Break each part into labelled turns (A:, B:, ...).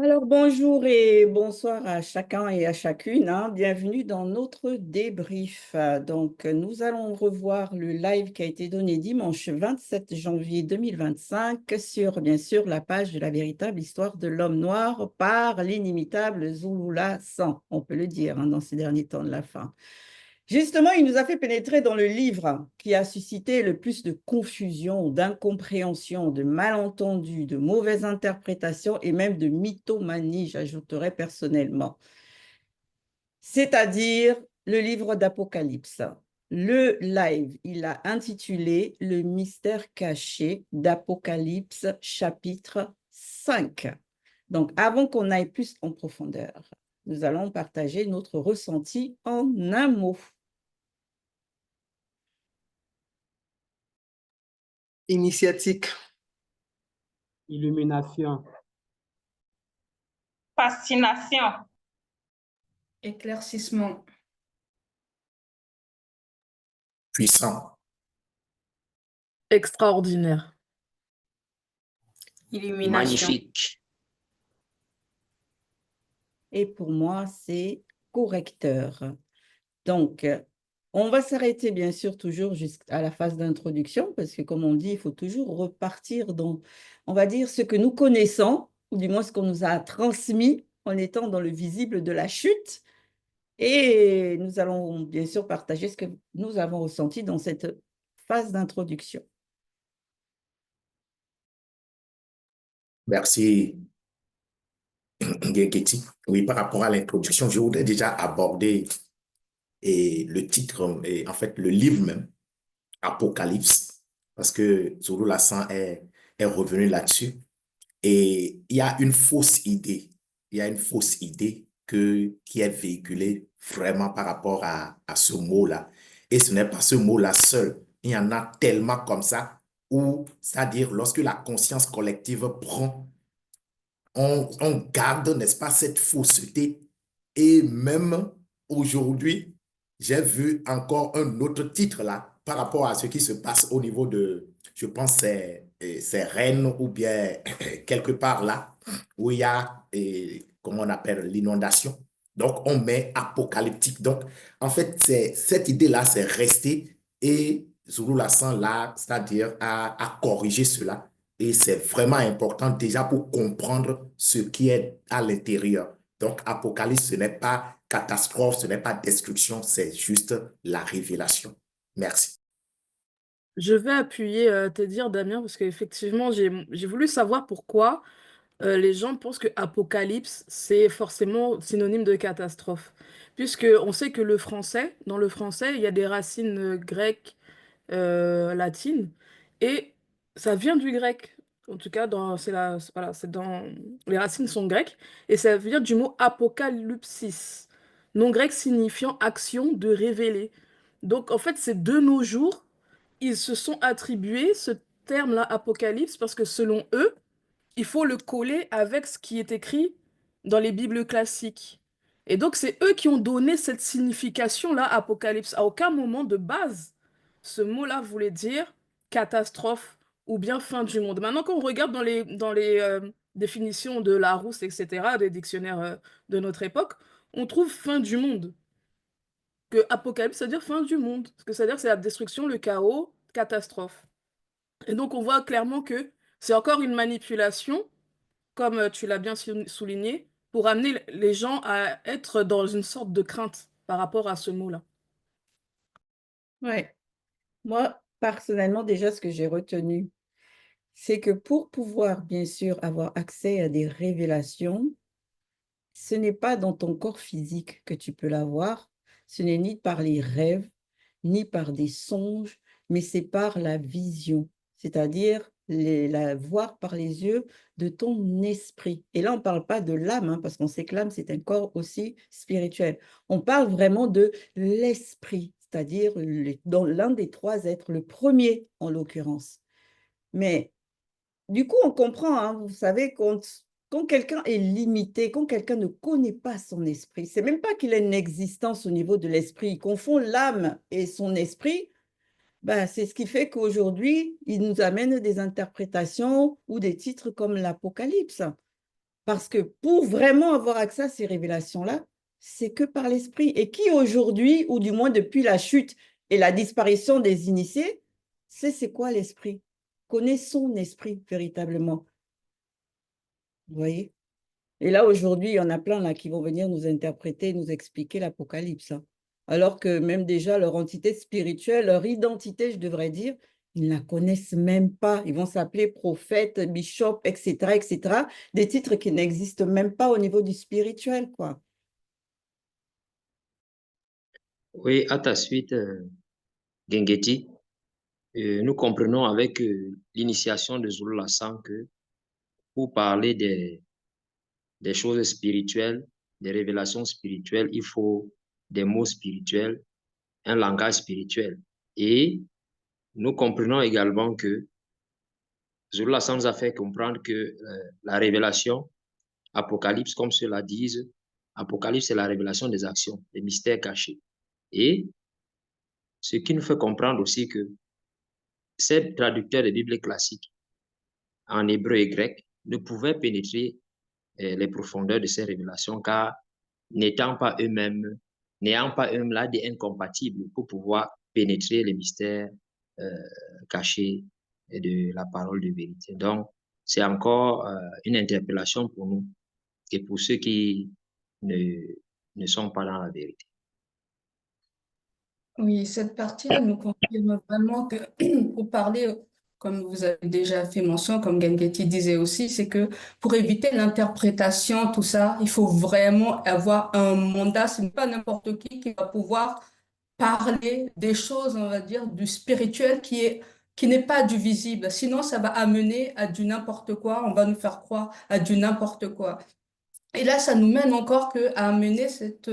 A: Alors bonjour et bonsoir à chacun et à chacune, hein. Bienvenue dans notre débrief. Donc nous allons revoir le live qui a été donné dimanche 27 janvier 2025 sur bien sûr la page de la véritable histoire de l'homme noir par l'inimitable Zulula 100, on peut le dire, hein, dans ces derniers temps de la fin. Justement, il nous a fait pénétrer dans le livre qui a suscité le plus de confusion, d'incompréhension, de malentendus, de mauvaises interprétations et même de mythomanie, j'ajouterais personnellement. C'est-à-dire le livre d'Apocalypse. Le live, il a intitulé Le mystère caché d'Apocalypse chapitre 5. Donc, avant qu'on aille plus en profondeur, nous allons partager notre ressenti en un mot.
B: Initiatique.
C: Illumination.
D: Fascination.
E: Éclaircissement.
B: Puissant.
F: Extraordinaire.
E: Illumination.
G: Magnifique.
A: Et pour moi, c'est correcteur. Donc, on va s'arrêter bien sûr toujours jusqu'à la phase d'introduction parce que comme on dit, il faut toujours repartir dans, on va dire, ce que nous connaissons, ou du moins ce qu'on nous a transmis en étant dans le visible de la chute. Et nous allons bien sûr partager ce que nous avons ressenti dans cette phase d'introduction.
B: Merci, Geketi. Oui, par rapport à l'introduction, je voudrais déjà aborder le titre, et en fait le livre même, Apocalypse, parce que Zulu Lassan est revenu là-dessus. Et il y a une fausse idée, il y a une fausse idée qui est véhiculée vraiment par rapport à ce mot-là. Et ce n'est pas ce mot-là seul. Il y en a tellement comme ça, où, c'est-à-dire lorsque la conscience collective prend, on garde, n'est-ce pas, cette fausseté. Et même aujourd'hui, j'ai vu encore un autre titre là, par rapport à ce qui se passe au niveau de, je pense, c'est Rennes ou bien quelque part là, où il y a, comment on appelle, l'inondation. Donc, on met apocalyptique. Donc, en fait, cette idée-là, c'est resté et Zulu Lassan là, c'est-à-dire a corrigé cela. Et c'est vraiment important déjà pour comprendre ce qui est à l'intérieur. Donc, Apocalypse, ce n'est pas catastrophe, ce n'est pas destruction, c'est juste la révélation. Merci.
F: Je vais appuyer te dire, Damien, parce qu'effectivement, j'ai voulu savoir pourquoi les gens pensent que apocalypse, c'est forcément synonyme de catastrophe. Puisque on sait que dans le français, il y a des racines grecques, latines, et ça vient du grec. En tout cas, voilà, les racines sont grecques, et ça vient du mot apocalypsis, nom grec signifiant action de révéler. Donc, en fait, c'est de nos jours, ils se sont attribués ce terme-là, apocalypse, parce que selon eux, il faut le coller avec ce qui est écrit dans les Bibles classiques. Et donc, c'est eux qui ont donné cette signification-là, apocalypse. À aucun moment de base, ce mot-là voulait dire catastrophe ou bien fin du monde. Maintenant, quand on regarde dans les définitions de Larousse, etc., des dictionnaires de notre époque, on trouve fin du monde. Que apocalypse, ça veut dire fin du monde. Ce que ça veut dire, c'est la destruction, le chaos, catastrophe. Et donc, on voit clairement que c'est encore une manipulation, comme tu l'as bien souligné, pour amener les gens à être dans une sorte de crainte par rapport à ce mot-là.
A: Ouais. Moi, personnellement, déjà, ce que j'ai retenu, c'est que pour pouvoir, bien sûr, avoir accès à des révélations, ce n'est pas dans ton corps physique que tu peux l'avoir, ce n'est ni par les rêves, ni par des songes, mais c'est par la vision, c'est-à-dire la voir par les yeux de ton esprit. Et là, on ne parle pas de l'âme, hein, parce qu'on sait que l'âme, c'est un corps aussi spirituel. On parle vraiment de l'esprit, c'est-à-dire dans l'un des trois êtres, le premier en l'occurrence. Mais du coup, on comprend, hein, vous savez, quand quelqu'un est limité, quand quelqu'un ne connaît pas son esprit, c'est même pas qu'il a une existence au niveau de l'esprit, il confond l'âme et son esprit, ben, c'est ce qui fait qu'aujourd'hui, il nous amène des interprétations ou des titres comme l'Apocalypse. Parce que pour vraiment avoir accès à ces révélations-là, c'est que par l'esprit. Et qui aujourd'hui, ou du moins depuis la chute et la disparition des initiés, sait c'est quoi l'esprit, connaît son esprit véritablement. Vous voyez? Et là, aujourd'hui, il y en a plein là qui vont venir nous interpréter, nous expliquer l'Apocalypse, hein. Alors que même déjà leur entité spirituelle, leur identité, je devrais dire, ils ne la connaissent même pas. Ils vont s'appeler prophètes, bishop, etc., etc. Des titres qui n'existent même pas au niveau du spirituel, quoi.
C: Oui, à ta suite, Gengeti, nous comprenons avec l'initiation de Zulu Lassan que pour parler des choses spirituelles, des révélations spirituelles, il faut des mots spirituels, un langage spirituel. Et nous comprenons également que Zulu Lassan nous a fait comprendre que la révélation, Apocalypse, comme ceux-là disent, Apocalypse, c'est la révélation des actions, des mystères cachés. Et ce qui nous fait comprendre aussi que ces traducteurs de Bible classique en hébreu et grec ne pouvaient pénétrer les profondeurs de ces révélations car n'ayant pas eux-mêmes l'ADN incompatible pour pouvoir pénétrer les mystères cachés de la parole de vérité. Donc, c'est encore une interpellation pour nous et pour ceux qui ne sont pas dans la vérité.
D: Oui, cette partie-là nous confirme vraiment que pour parler, comme vous avez déjà fait mention, comme Gengeti disait aussi, c'est que pour éviter l'interprétation, tout ça, il faut vraiment avoir un mandat. Ce n'est pas n'importe qui va pouvoir parler des choses, on va dire, du spirituel qui n'est pas du visible. Sinon, ça va amener à du n'importe quoi. On va nous faire croire à du n'importe quoi. Et là, ça nous mène encore à amener cette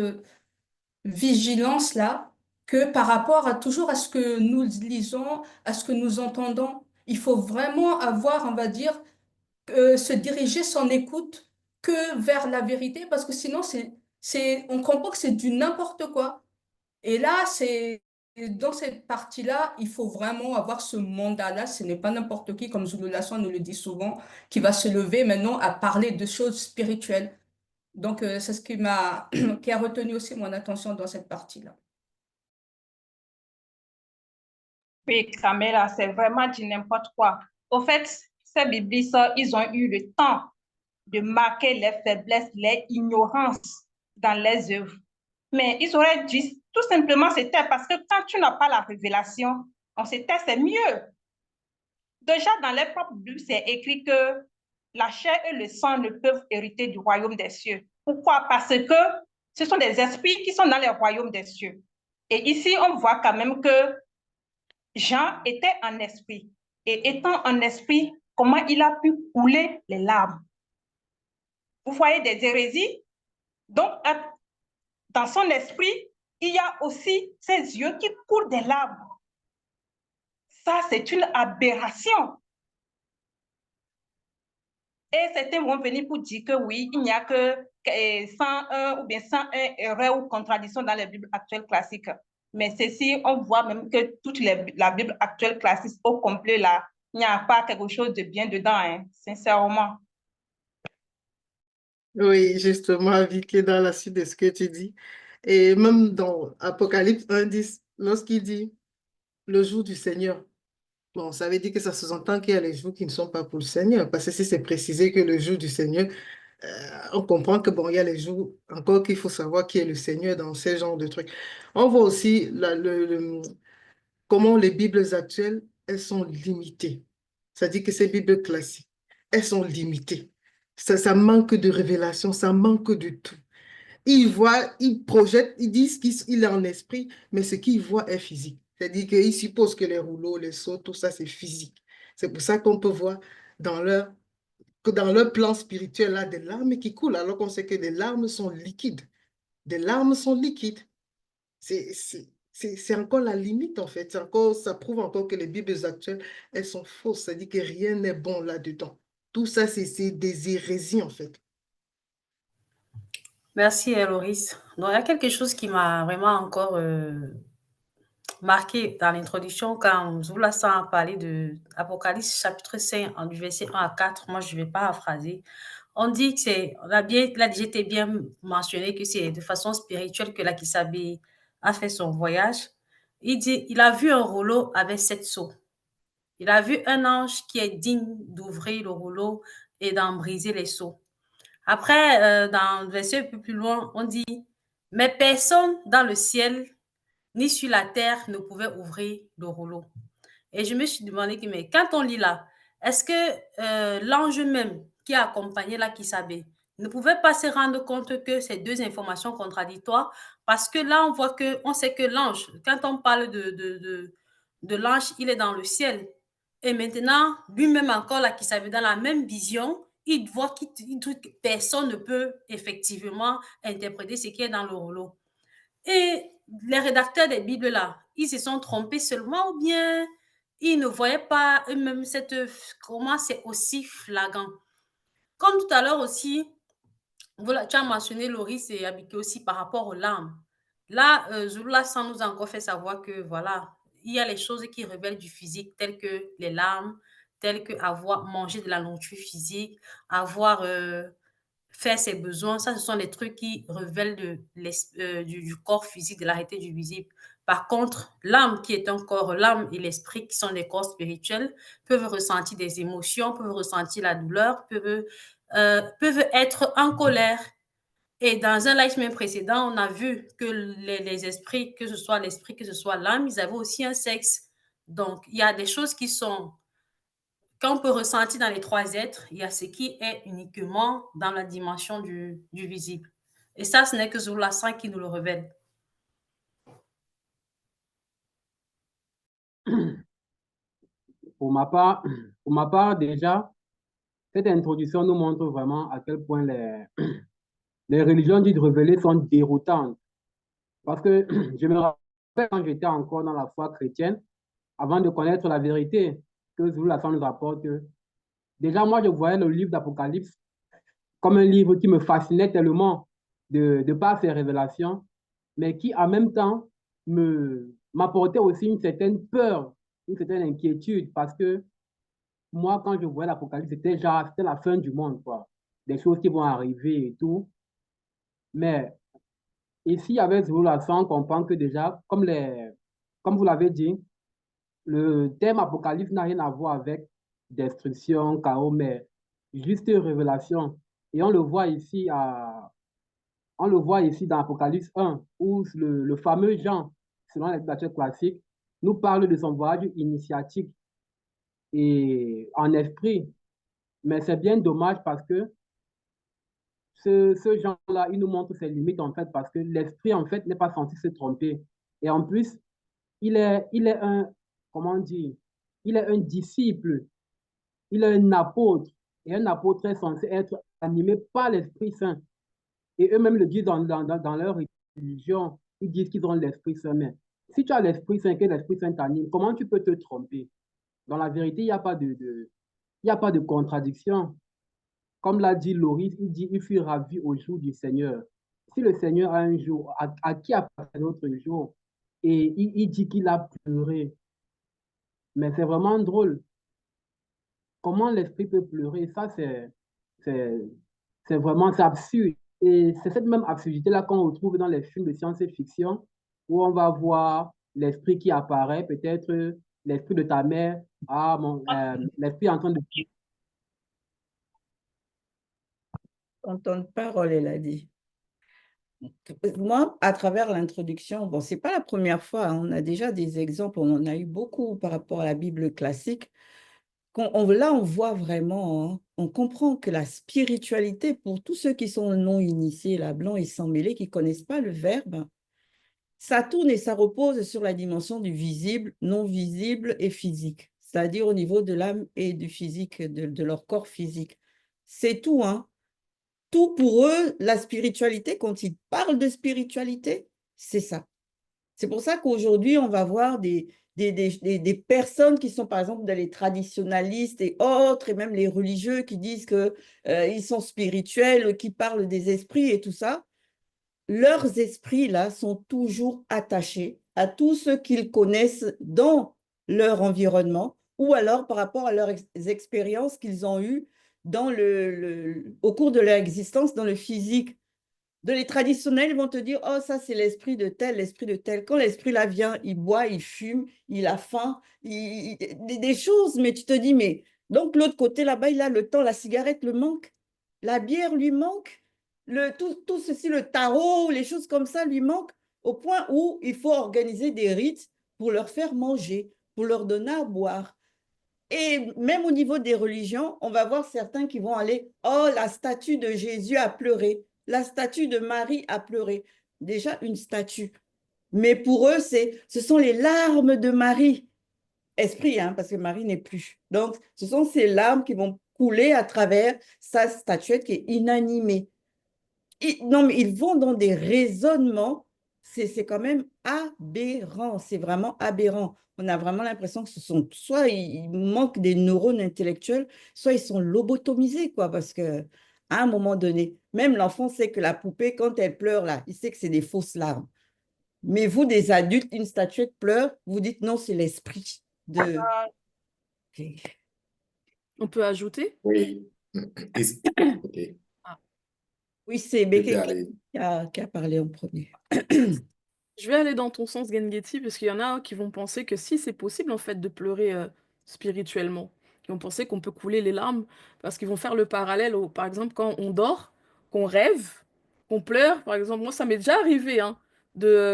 D: vigilance-là, que par rapport à toujours à ce que nous lisons, à ce que nous entendons, il faut vraiment avoir, on va dire, se diriger son écoute que vers la vérité, parce que sinon, on comprend que c'est du n'importe quoi. Et là, dans cette partie-là, il faut vraiment avoir ce mandat-là. Ce n'est pas n'importe qui, comme Zulu Lasson nous le dit souvent, qui va se lever maintenant à parler de choses spirituelles. Donc, c'est ce qui a retenu aussi mon attention dans cette partie-là.
E: Oui, Camilla, c'est vraiment du n'importe quoi. Au fait, ces biblistes, ils ont eu le temps de marquer les faiblesses, les ignorances dans les œuvres. Mais ils auraient dû tout simplement se taire parce que quand tu n'as pas la révélation, on se tait, c'est mieux. Déjà, dans les propres Bibles, c'est écrit que la chair et le sang ne peuvent hériter du royaume des cieux. Pourquoi? Parce que ce sont des esprits qui sont dans le royaume des cieux. Et ici, on voit quand même que Jean était en esprit. Et étant en esprit, comment il a pu couler les larmes? Vous voyez des hérésies? Donc, dans son esprit, il y a aussi ses yeux qui coulent des larmes. Ça, c'est une aberration. Et certains vont venir pour dire que oui, il n'y a que 101 ou bien 101 erreurs ou contradictions dans les Bibles actuelles classiques. Mais ceci, on voit même que toute la Bible actuelle classique au complet, là, il n'y a pas quelque chose de bien dedans, hein, sincèrement.
G: Oui, justement, Vicky, dans la suite de ce que tu dis. Et même dans Apocalypse 1:10, lorsqu'il dit le jour du Seigneur, bon, ça veut dire que ça sous-entend qu'il y a les jours qui ne sont pas pour le Seigneur. Parce que si c'est précisé que le jour du Seigneur, on comprend que bon, il y a les jours encore qu'il faut savoir qui est le Seigneur dans ce genre de trucs. On voit aussi comment les Bibles actuelles, elles sont limitées. C'est-à-dire que ces Bibles classiques, elles sont limitées. Ça manque de révélation, ça manque de tout. Ils voient, ils projettent, ils disent qu'il est en esprit, mais ce qu'ils voient est physique. C'est-à-dire qu'ils supposent que les rouleaux, les seaux, tout ça, c'est physique. C'est pour ça qu'on peut voir que dans leur plan spirituel, là, des larmes qui coulent, alors qu'on sait que les larmes sont liquides. Des larmes sont liquides. C'est encore la limite, en fait. Ça prouve encore que les Bibles actuelles, elles sont fausses. C'est-à-dire que rien n'est bon là-dedans. Tout ça, c'est des hérésies, en fait.
H: Merci, Loris. Donc, il y a quelque chose qui m'a vraiment encore marqué dans l'introduction quand Zoula a parlé de Apocalypse chapitre 5, du verset 1 à 4. Moi, je ne vais pas phraser. On dit que c'est, on a bien, là, j'étais bien mentionné que c'est de façon spirituelle que la Kisabe a fait son voyage. Il dit, il a vu un rouleau avec 7 seaux. Il a vu un ange qui est digne d'ouvrir le rouleau et d'en briser les seaux. Après, dans le verset un peu plus loin, on dit, mais personne dans le ciel ni sur la terre ne pouvait ouvrir le rouleau. Et je me suis demandé, mais quand on lit là, est-ce que l'ange même qui a accompagné la Kisabé ne pouvait pas se rendre compte que ces deux informations contradictoires? Parce que là, on sait que l'ange, quand on parle de l'ange, il est dans le ciel. Et maintenant, lui-même encore, la Kisabé, dans la même vision, il voit que personne ne peut effectivement interpréter ce qui est dans le rouleau. Et les rédacteurs des Bibles, là, ils se sont trompés seulement ou bien ils ne voyaient pas eux-mêmes comment c'est aussi flagrant. Comme tout à l'heure aussi, voilà, tu as mentionné Loris et Abike aussi par rapport aux larmes. Là, Zulu sans nous a encore fait savoir que voilà, il y a les choses qui révèlent du physique, telles que les larmes, telles que avoir mangé de la nourriture physique, avoir faire ses besoins, ça, ce sont les trucs qui révèlent du corps physique, de la réalité du visible. Par contre, l'âme qui est un corps, l'âme et l'esprit qui sont des corps spirituels peuvent ressentir des émotions, peuvent ressentir la douleur, peuvent être en colère. Et dans un live même précédent, on a vu que les esprits, que ce soit l'esprit, que ce soit l'âme, ils avaient aussi un sexe. Donc, il y a des choses qui sont qu'on peut ressentir dans les trois êtres, il y a ce qui est uniquement dans la dimension du visible. Et ça, ce n'est que Zulu Lassan qui nous le révèle.
I: Pour ma part, déjà, cette introduction nous montre vraiment à quel point les religions dites révélées sont déroutantes. Parce que je me rappelle quand j'étais encore dans la foi chrétienne, avant de connaître la vérité que Zulu Lassan nous apporte, déjà moi je voyais le livre d'Apocalypse comme un livre qui me fascinait tellement de par ses révélations, mais qui en même temps m'apportait aussi une certaine peur, une certaine inquiétude, parce que moi, quand je voyais l'Apocalypse, c'était la fin du monde, quoi. Des choses qui vont arriver et tout. Mais ici, avec Zulu Lassan, on comprend que déjà, comme vous l'avez dit, le thème Apocalypse n'a rien à voir avec destruction, chaos, mais juste révélation. Et on le voit ici dans Apocalypse 1, où le fameux Jean, selon la littérature classique, nous parle de son voyage initiatique et en esprit. Mais c'est bien dommage parce que ce Jean-là, il nous montre ses limites en fait, parce que l'esprit en fait n'est pas censé se tromper. Et en plus, il est un, comment dire, il est un disciple, il est un apôtre. Et un apôtre est censé être animé par l'Esprit Saint. Et eux-mêmes le disent dans leur religion, ils disent qu'ils ont l'Esprit Saint. Mais si tu as l'Esprit Saint, que l'Esprit Saint t'anime, comment tu peux te tromper? Dans la vérité, il n'y a pas de contradiction. Comme l'a dit Loris, il dit, il fut ravi au jour du Seigneur. Si le Seigneur a un jour, à qui appartient notre jour? Et il dit qu'il a pleuré. Mais c'est vraiment drôle. Comment l'esprit peut pleurer? Ça, c'est vraiment absurde. Et c'est cette même absurdité-là qu'on retrouve dans les films de science-fiction, où on va voir l'esprit qui apparaît, peut-être l'esprit de ta mère, l'esprit en train de...
A: En ton parole, elle a dit. Moi, à travers l'introduction, bon, c'est pas la première fois, hein, on a déjà des exemples, on en a eu beaucoup par rapport à la Bible classique. Là, on voit vraiment, hein, on comprend que la spiritualité, pour tous ceux qui sont non initiés, là, blancs et sans mêlés, qui ne connaissent pas le verbe, ça tourne et ça repose sur la dimension du visible, non visible et physique, c'est-à-dire au niveau de l'âme et du physique, de leur corps physique. C'est tout, hein. Tout pour eux, la spiritualité, quand ils parlent de spiritualité, c'est ça. C'est pour ça qu'aujourd'hui, on va voir des personnes qui sont, par exemple, dans les traditionalistes et autres, et même les religieux qui disent qu'ils sont spirituels, qui parlent des esprits et tout ça. Leurs esprits, là, sont toujours attachés à tout ce qu'ils connaissent dans leur environnement ou alors par rapport à leurs expériences qu'ils ont eues au cours de leur existence dans le physique. Dans les traditionnels, ils vont te dire, oh, ça, c'est l'esprit de tel, l'esprit de tel. Quand l'esprit là vient, il boit, il fume, il a faim, des choses, mais tu te dis, mais donc l'autre côté là-bas, il a le temps, la cigarette le manque, la bière lui manque, tout ceci, le tarot, les choses comme ça lui manquent, au point où il faut organiser des rites pour leur faire manger, pour leur donner à boire. Et même au niveau des religions, on va voir certains qui vont aller, oh, la statue de Jésus a pleuré, la statue de Marie a pleuré. Déjà une statue. Mais pour eux, ce sont les larmes de Marie. Esprit, hein, parce que Marie n'est plus. Donc, ce sont ces larmes qui vont couler à travers sa statuette qui est inanimée. Non, mais ils vont dans des raisonnements, c'est quand même aberrant, c'est vraiment aberrant. On a vraiment l'impression que soit ils manquent des neurones intellectuels, soit ils sont lobotomisés, quoi, parce que à un moment donné, même l'enfant sait que la poupée, quand elle pleure, là, il sait que c'est des fausses larmes. Mais vous, des adultes, une statuette pleure, vous dites non, c'est l'esprit de...
F: On peut ajouter?
B: Oui. Ok.
A: Oui, c'est
B: Je peux
A: Béké
B: aller.
A: qui a parlé en premier.
F: Je vais aller dans ton sens, Gengeti, parce qu'il y en a qui vont penser que si c'est possible en fait de pleurer spirituellement, ils vont penser qu'on peut couler les larmes, parce qu'ils vont faire le parallèle, par exemple, quand on dort, qu'on rêve, qu'on pleure. Par exemple, moi, ça m'est déjà arrivé, hein,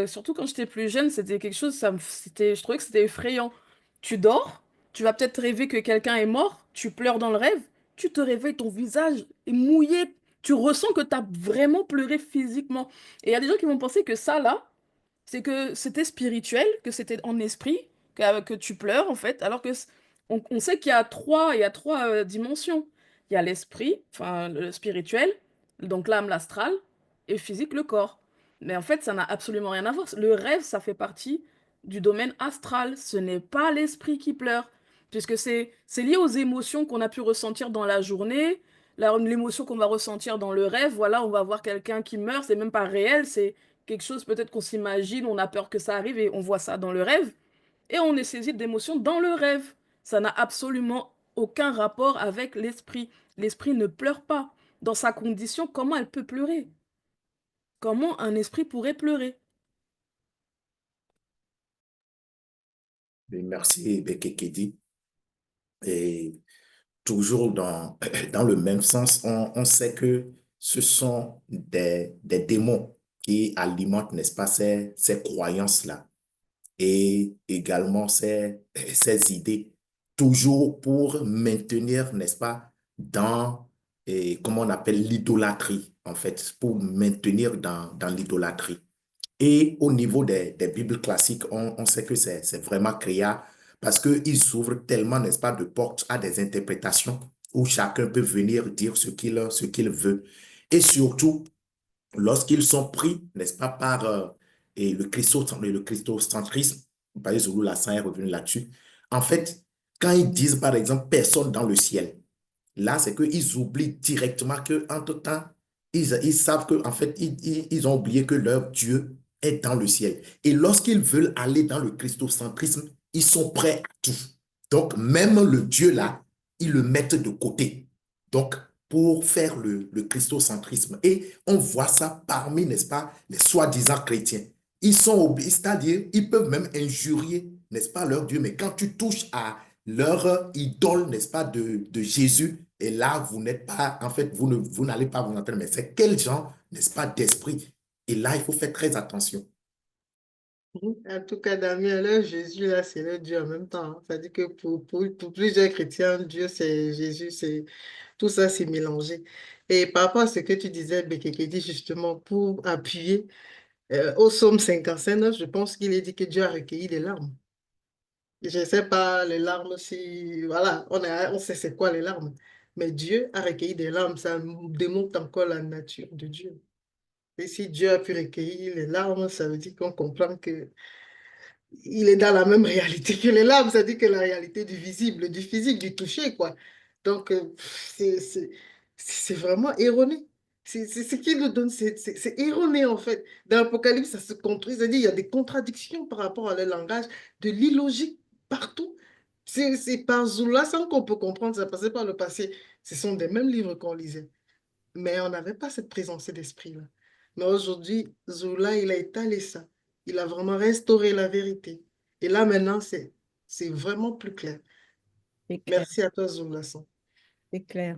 F: surtout quand j'étais plus jeune, c'était quelque chose, je trouvais que c'était effrayant. Tu dors, tu vas peut-être rêver que quelqu'un est mort, tu pleures dans le rêve, tu te réveilles, ton visage est mouillé, tu ressens que tu as vraiment pleuré physiquement. Et il y a des gens qui vont penser que ça, là, c'est que c'était spirituel, que c'était en esprit, que tu pleures en fait, alors que on sait qu'il y a trois dimensions. Il y a l'esprit, enfin le spirituel, donc l'âme, l'astral, et physique, le corps. Mais en fait, ça n'a absolument rien à voir. Le rêve, ça fait partie du domaine astral. Ce n'est pas l'esprit qui pleure, puisque c'est lié aux émotions qu'on a pu ressentir dans la journée, l'émotion qu'on va ressentir dans le rêve. Voilà, on va voir quelqu'un qui meurt, c'est même pas réel, c'est quelque chose peut-être qu'on s'imagine, on a peur que ça arrive et on voit ça dans le rêve, et on est saisi d'émotions dans le rêve. Ça n'a absolument aucun rapport avec l'esprit. L'esprit ne pleure pas. Dans sa condition, comment elle peut pleurer? Comment un esprit pourrait pleurer?
B: Et merci, Bekekedi. Et toujours dans le même sens, on sait que ce sont des démons qui alimentent, n'est-ce pas, ces croyances-là et également ces idées, toujours pour maintenir, n'est-ce pas, comment on appelle, l'idolâtrie, en fait, pour maintenir dans l'idolâtrie. Et au niveau des Bibles classiques, on sait que c'est vraiment créa parce qu'ils ouvrent tellement, n'est-ce pas, de portes à des interprétations où chacun peut venir dire ce qu'il veut. Et surtout, lorsqu'ils sont pris, n'est-ce pas, par et le christocentrisme, par exemple, Zulu Lassan est revenu là-dessus. En fait, quand ils disent, par exemple, personne dans le ciel, là, c'est qu'ils oublient directement qu'entre-temps, ils savent qu'en fait, ils ont oublié que leur Dieu est dans le ciel. Et lorsqu'ils veulent aller dans le christocentrisme, ils sont prêts à tout. Donc, même le Dieu là, ils le mettent de côté. Donc, pour faire le christocentrisme. Et on voit ça parmi, n'est-ce pas, les soi-disant chrétiens. Ils sont obligés, c'est-à-dire, ils peuvent même injurier, n'est-ce pas, leur Dieu. Mais quand tu touches à leur idole, n'est-ce pas, de Jésus, et là, vous n'êtes pas, en fait, vous n'allez pas vous entendre, mais c'est quel genre, n'est-ce pas, d'esprit. Et là, il faut faire très attention.
G: En tout cas, Damien, leur Jésus, là, c'est leur Dieu en même temps, hein. C'est-à-dire que pour plusieurs chrétiens, Dieu, c'est Jésus, tout ça, c'est mélangé. Et par rapport à ce que tu disais, Bekekedi, justement, pour appuyer au psaume 55, je pense qu'il est dit que Dieu a recueilli les larmes. Je ne sais pas, les larmes, si... Voilà, on sait c'est quoi les larmes. Mais Dieu a recueilli des larmes, ça démontre encore la nature de Dieu. Et si Dieu a pu recueillir les larmes, ça veut dire qu'on comprend que il est dans la même réalité que les larmes, c'est-à-dire que la réalité du visible, du physique, du toucher, quoi. Donc, c'est vraiment erroné. C'est ce qui nous donne, c'est erroné, en fait. Dans l'Apocalypse, ça se construit, c'est-à-dire il y a des contradictions par rapport à leur langage, de l'illogique partout. C'est par Zoula, sans qu'on peut comprendre, ça passait par le passé. Ce sont des mêmes livres qu'on lisait. Mais on n'avait pas cette présence d'esprit-là. Mais aujourd'hui, Zola, il a étalé ça. Il a vraiment restauré la vérité. Et là, maintenant, c'est vraiment plus clair.
A: C'est clair,
G: Merci à toi, Zola.
A: c'est clair.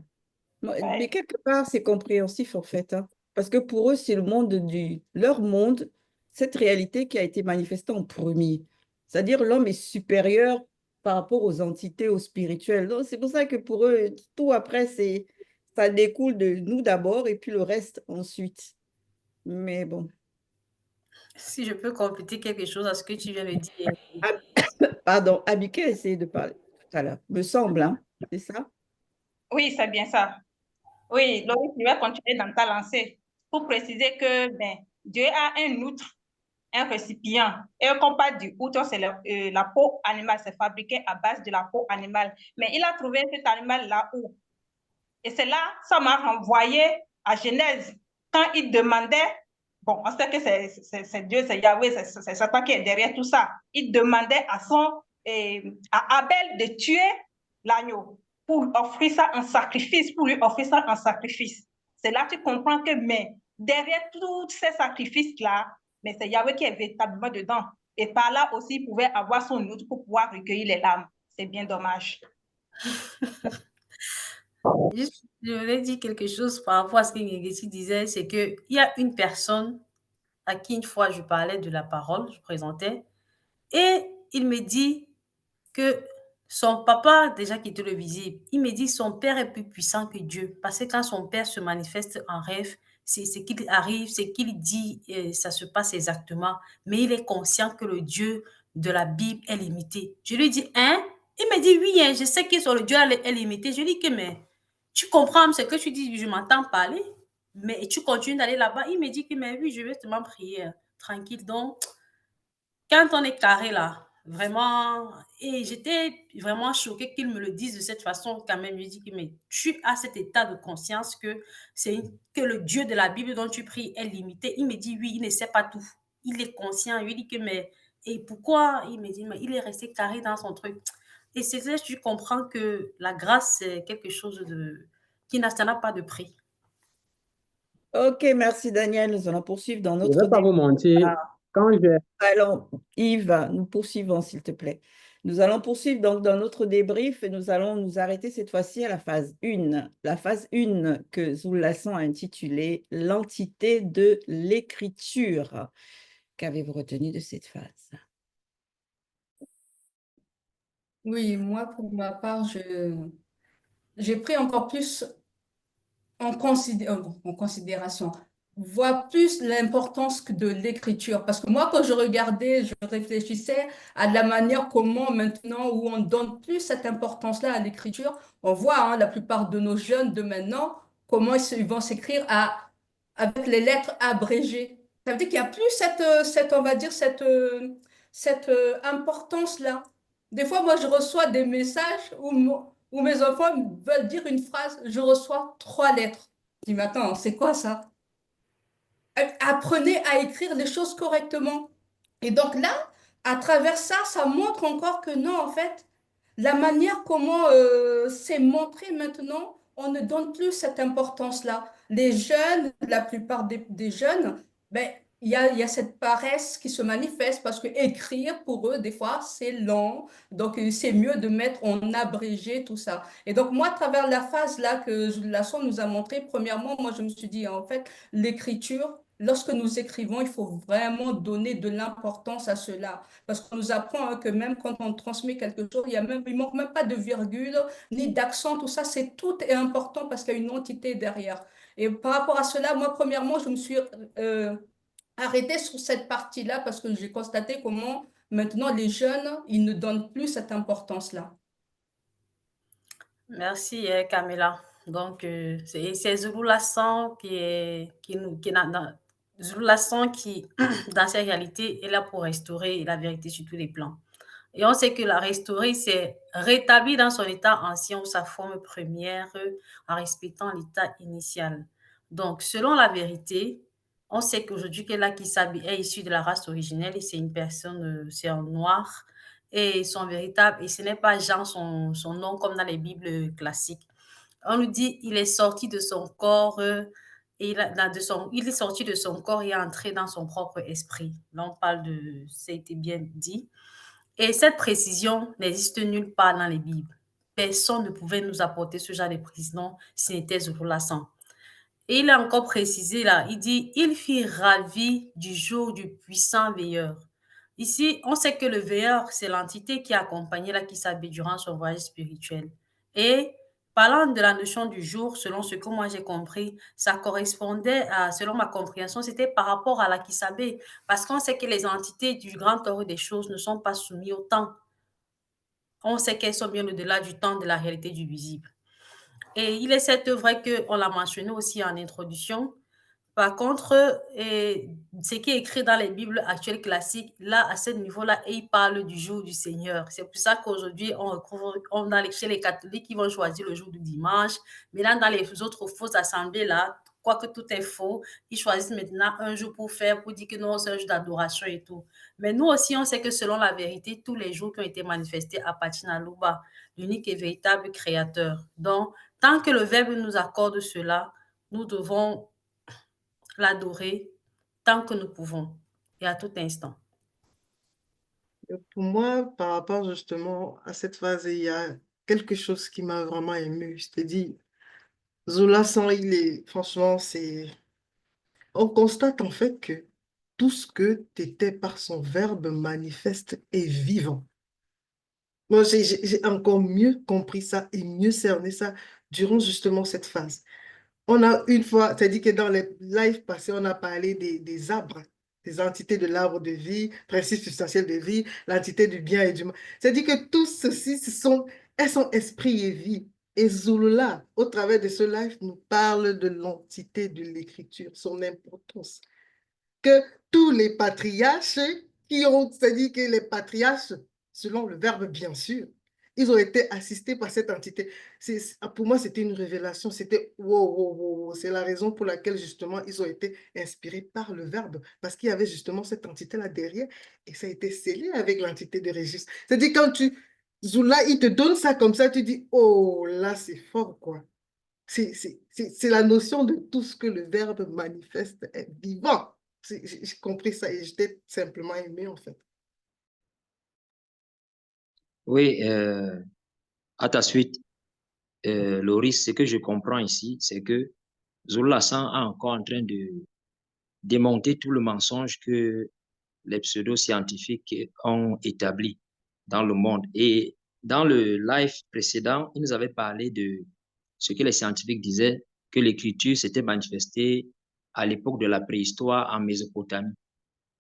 A: Mais
E: Ouais.
A: quelque part, c'est compréhensif en fait, hein, parce que pour eux, c'est leur monde, cette réalité qui a été manifestée en premier. C'est-à-dire l'homme est supérieur par rapport aux entités, aux spirituels. Donc, c'est pour ça que pour eux, tout après, ça découle de nous d'abord et puis le reste ensuite. Mais bon.
H: Si je peux compléter quelque chose à ce que tu viens de dire.
A: Ah, pardon, Abiké a essayé de parler tout à l'heure, me semble, hein, c'est ça?
E: Oui, c'est bien ça. Oui, Loïc, je vais continuer dans ta lancée pour préciser que ben, Dieu a un outre, un récipient. Et comme pas du outre, c'est la peau animale, c'est fabriqué à base de la peau animale. Mais il a trouvé cet animal là où? Et c'est là, ça m'a renvoyé à Genèse, quand il demandait, bon, on sait que c'est Dieu, c'est Yahweh, c'est Satan qui est derrière tout ça. Il demandait à Abel de tuer l'agneau pour offrir ça en sacrifice, pour lui offrir ça en sacrifice. C'est là que tu comprends que, mais derrière tous ces sacrifices-là, mais c'est Yahweh qui est véritablement dedans. Et par là aussi, il pouvait avoir son outre pour pouvoir recueillir les larmes. C'est bien dommage.
H: Juste, je voulais dire quelque chose par rapport à ce que Ngesi disait, c'est qu'il y a une personne à qui une fois je parlais de la parole, je présentais, et il me dit que son papa, déjà qui était le visible, il me dit son père est plus puissant que Dieu. Parce que quand son père se manifeste en rêve, c'est ce qu'il arrive, c'est qu'il dit, et ça se passe exactement. Mais il est conscient que le Dieu de la Bible est limité. Je lui dis, hein? Il me dit, oui, hein, je sais que sur le Dieu est limité. Je lui dis que, mais tu comprends ce que tu dis, je m'entends parler, mais tu continues d'aller là-bas. Il me dit que, mais oui, je vais seulement prier tranquille. Donc, quand on est carré là, vraiment, et j'étais vraiment choquée qu'il me le dise de cette façon quand même. Je dis que mais tu as cet état de conscience que que le Dieu de la Bible dont tu pries est limité. Il me dit oui, il ne sait pas tout. Il est conscient. Je lui dis que mais et pourquoi? Il me dit mais il est resté carré dans son truc. Et c'est là que tu comprends que la grâce c'est quelque chose de qui n'a pas de prix.
A: Ok, merci Daniel. Nous allons poursuivre dans
I: Je ne
A: notre
I: vais pas vous mentir,
A: débat.
I: quand j'ai
A: Allons, Yves, nous poursuivons, s'il te plaît. Nous allons poursuivre donc dans notre débrief et nous allons nous arrêter cette fois-ci à la phase 1. La phase 1 que Zoulasson a intitulée l'entité de l'écriture. Qu'avez-vous retenu de cette phase?
D: Oui, moi, pour ma part, j'ai pris encore plus en considération, voire plus l'importance de l'écriture. Parce que moi, quand je regardais, je réfléchissais à la manière comment maintenant, où on donne plus cette importance-là à l'écriture, on voit hein, la plupart de nos jeunes de maintenant, comment ils vont s'écrire avec les lettres abrégées. Ça veut dire qu'il n'y a plus on va dire, cette importance-là. Des fois, moi, je reçois des messages où mes enfants veulent dire une phrase, je reçois 3 lettres. Je dis, mais attends, c'est quoi ça? Apprenez à écrire les choses correctement. Et donc là, à travers ça, ça montre encore que non, en fait, la manière comment c'est montré maintenant, on ne donne plus cette importance-là. Les jeunes, la plupart des jeunes, ben, il y a cette paresse qui se manifeste parce que écrire pour eux, des fois, c'est lent. Donc, c'est mieux de mettre en abrégé tout ça. Et donc, moi, à travers la phase là que Lasson nous a montré, premièrement, moi, je me suis dit, en fait, l'écriture, lorsque nous écrivons, il faut vraiment donner de l'importance à cela. Parce qu'on nous apprend hein, que même quand on transmet quelque chose, il manque même pas de virgule, ni d'accent, tout ça, tout est important parce qu'il y a une entité derrière. Et par rapport à cela, moi, premièrement, je me suis arrêtée sur cette partie-là parce que j'ai constaté comment maintenant les jeunes, ils ne donnent plus cette importance-là.
H: Merci, Camilla. Donc, c'est Zulu Lasson Zulu Lasson qui, dans sa réalité, est là pour restaurer la vérité sur tous les plans. Et on sait que la restaurer, c'est rétablir dans son état ancien ou sa forme première en respectant l'état initial. Donc, selon la vérité, on sait qu'aujourd'hui, Kela Kisabi est issu de la race originelle et c'est une personne, c'est en noir et son véritable, et ce n'est pas Jean son nom comme dans les Bibles classiques. On nous dit il est sorti de son corps et il est sorti de son corps et est entré dans son propre esprit. Là, on parle de, ça a été bien dit. Et cette précision n'existe nulle part dans les Bibles. Personne ne pouvait nous apporter ce genre de précision si n'était Zouroula San. Et il a encore précisé là, il dit, il fit ravi du jour du puissant veilleur. Ici, on sait que le veilleur, c'est l'entité qui a accompagné la Kisabe durant son voyage spirituel. Et parlant de la notion du jour, selon ce que moi j'ai compris, ça correspondait à, selon ma compréhension, c'était par rapport à la Kisabe. Parce qu'on sait que les entités du grand ordre des choses ne sont pas soumises au temps. On sait qu'elles sont bien au-delà du temps de la réalité du visible. Et il est certes vrai qu'on l'a mentionné aussi en introduction. Par contre, ce qui est écrit dans les Bibles actuelles classiques, là, à ce niveau-là, il parle du jour du Seigneur. C'est pour ça qu'aujourd'hui, on a chez les catholiques qui vont choisir le jour du dimanche. Mais là, dans les autres fausses assemblées, là, quoique tout est faux, ils choisissent maintenant un jour pour dire que non, c'est un jour d'adoration et tout. Mais nous aussi, on sait que selon la vérité, tous les jours qui ont été manifestés appartiennent à Louba, l'unique et véritable créateur. Donc, tant que le Verbe nous accorde cela, nous devons l'adorer tant que nous pouvons et à tout instant.
G: Pour moi, par rapport justement à cette phase, il y a quelque chose qui m'a vraiment ému. C'est-à-dire, Zola San, franchement, on constate en fait que tout ce que tu étais par son verbe manifeste est vivant. Moi, j'ai encore mieux compris ça et mieux cerné ça durant justement cette phase. On a une fois, c'est-à-dire que dans les lives passés, on a parlé des arbres, des entités de l'arbre de vie, principe substantiel de vie, l'entité du bien et du mal. C'est-à-dire que tout ceci, elles sont esprit et vie. Et Zulula, au travers de ce live, nous parle de l'entité de l'écriture, son importance. Que tous les patriarches c'est-à-dire que les patriarches, selon le verbe bien sûr, ils ont été assistés par cette entité. Pour moi, c'était une révélation. C'était wow. C'est la raison pour laquelle, justement, ils ont été inspirés par le verbe. Parce qu'il y avait justement cette entité-là derrière et ça a été scellé avec l'entité de Régis. C'est-à-dire, quand Zoula, il te donne ça comme ça, tu dis, oh, là, c'est fort, quoi. C'est la notion de tout ce que le verbe manifeste est vivant. J'ai compris ça et j'étais simplement aimé, en fait.
C: Oui, à ta suite, Loris, ce que je comprends ici, c'est que Zola San est encore en train de démonter tout le mensonge que les pseudo-scientifiques ont établi dans le monde. Et dans le live précédent, il nous avait parlé de ce que les scientifiques disaient, que l'écriture s'était manifestée à l'époque de la préhistoire en Mésopotamie.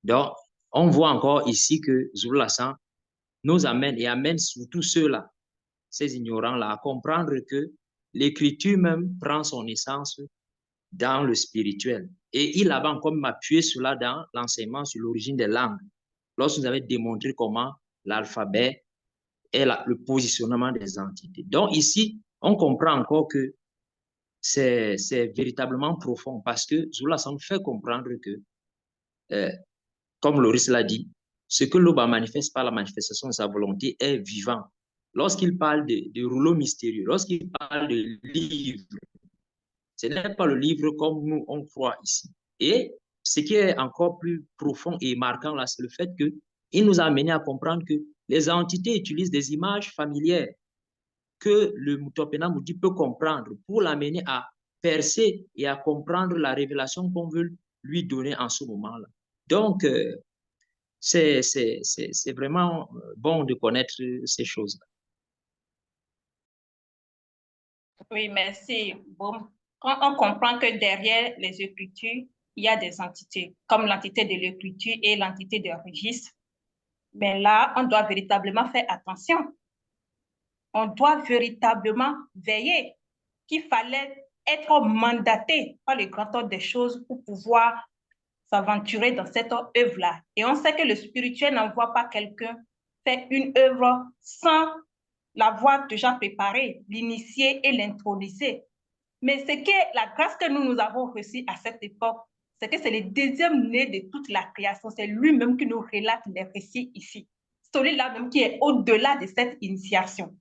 C: Donc, on voit encore ici que Zola San nous amène et amène surtout ceux-là, ces ignorants-là, à comprendre que l'écriture même prend son essence dans le spirituel. Et il avait encore appuyé cela dans l'enseignement sur l'origine des langues, lorsque nous avons démontré comment l'alphabet est le positionnement des entités. Donc ici, on comprend encore que c'est véritablement profond parce que Zola San fait comprendre que, comme Loris l'a dit, ce que l'Oba manifeste par la manifestation de sa volonté est vivant. Lorsqu'il parle de rouleau mystérieux, lorsqu'il parle de livre, ce n'est pas le livre comme nous on croit ici. Et ce qui est encore plus profond et marquant là, c'est le fait qu'il nous a amené à comprendre que les entités utilisent des images familières que le Mutopena Moudi peut comprendre pour l'amener à percer et à comprendre la révélation qu'on veut lui donner en ce moment-là. Donc, c'est vraiment bon de connaître ces choses-là.
E: Oui, merci. Bon, on comprend que derrière les Écritures, il y a des entités, comme l'entité de l'Écriture et l'entité de registre. Mais là, on doit véritablement faire attention. On doit véritablement veiller qu'il fallait être mandaté par le grand ordre des choses pour pouvoir s'aventurer dans cette œuvre-là. Et on sait que le spirituel n'envoie pas quelqu'un faire une œuvre sans l'avoir déjà préparée, l'initier et l'introniser. Mais ce que la grâce que nous avons reçue à cette époque, c'est que c'est le deuxième né de toute la création. C'est lui-même qui nous relate les récits ici. Celui-là même qui est au-delà de cette initiation.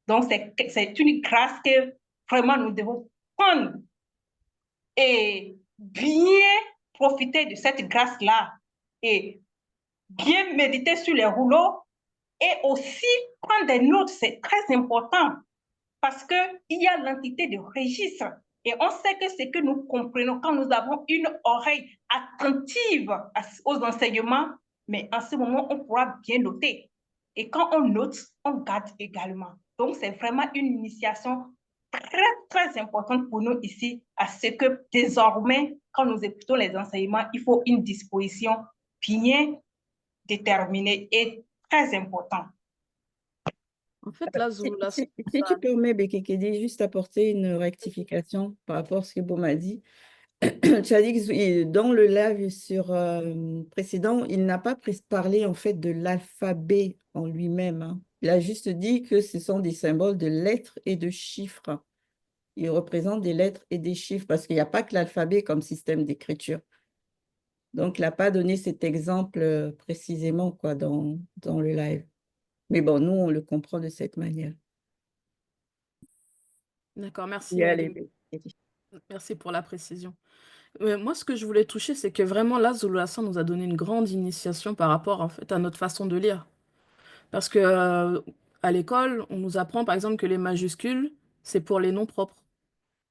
E: Donc, c'est une grâce que vraiment, nous devons prendre et bien profiter de cette grâce-là et bien méditer sur les rouleaux et aussi prendre des notes, c'est très important parce qu'il y a l'entité de registre et on sait que ce que nous comprenons quand nous avons une oreille attentive aux enseignements, mais en ce moment, on pourra bien noter. Et quand on note, on garde également. Donc, c'est vraiment une initiation très, très importante pour nous ici, à ce que désormais, quand nous écoutons les enseignements, il faut une disposition bien déterminée et très importante.
F: En fait, là, Zulu
A: Si
F: ça...
A: tu permets, Bekekedi, juste apporter une rectification par rapport à ce que Boum a dit. Tu as dit que dans le live sur précédent, il n'a pas parlé en fait de l'alphabet en lui-même, hein. Il a juste dit que ce sont des symboles de lettres et de chiffres. Il représente des lettres et des chiffres parce qu'il n'y a pas que l'alphabet comme système d'écriture. Donc, il n'a pas donné cet exemple précisément quoi, dans le live. Mais bon, nous, on le comprend de cette manière.
F: D'accord, merci.
A: Oui, allez,
F: Gengheti. Merci pour la précision. Moi, ce que je voulais toucher, c'est que vraiment, là, Zulu Hassan nous a donné une grande initiation par rapport, en fait, à notre façon de lire. Parce que, à l'école, on nous apprend, par exemple, que les majuscules, c'est pour les noms propres.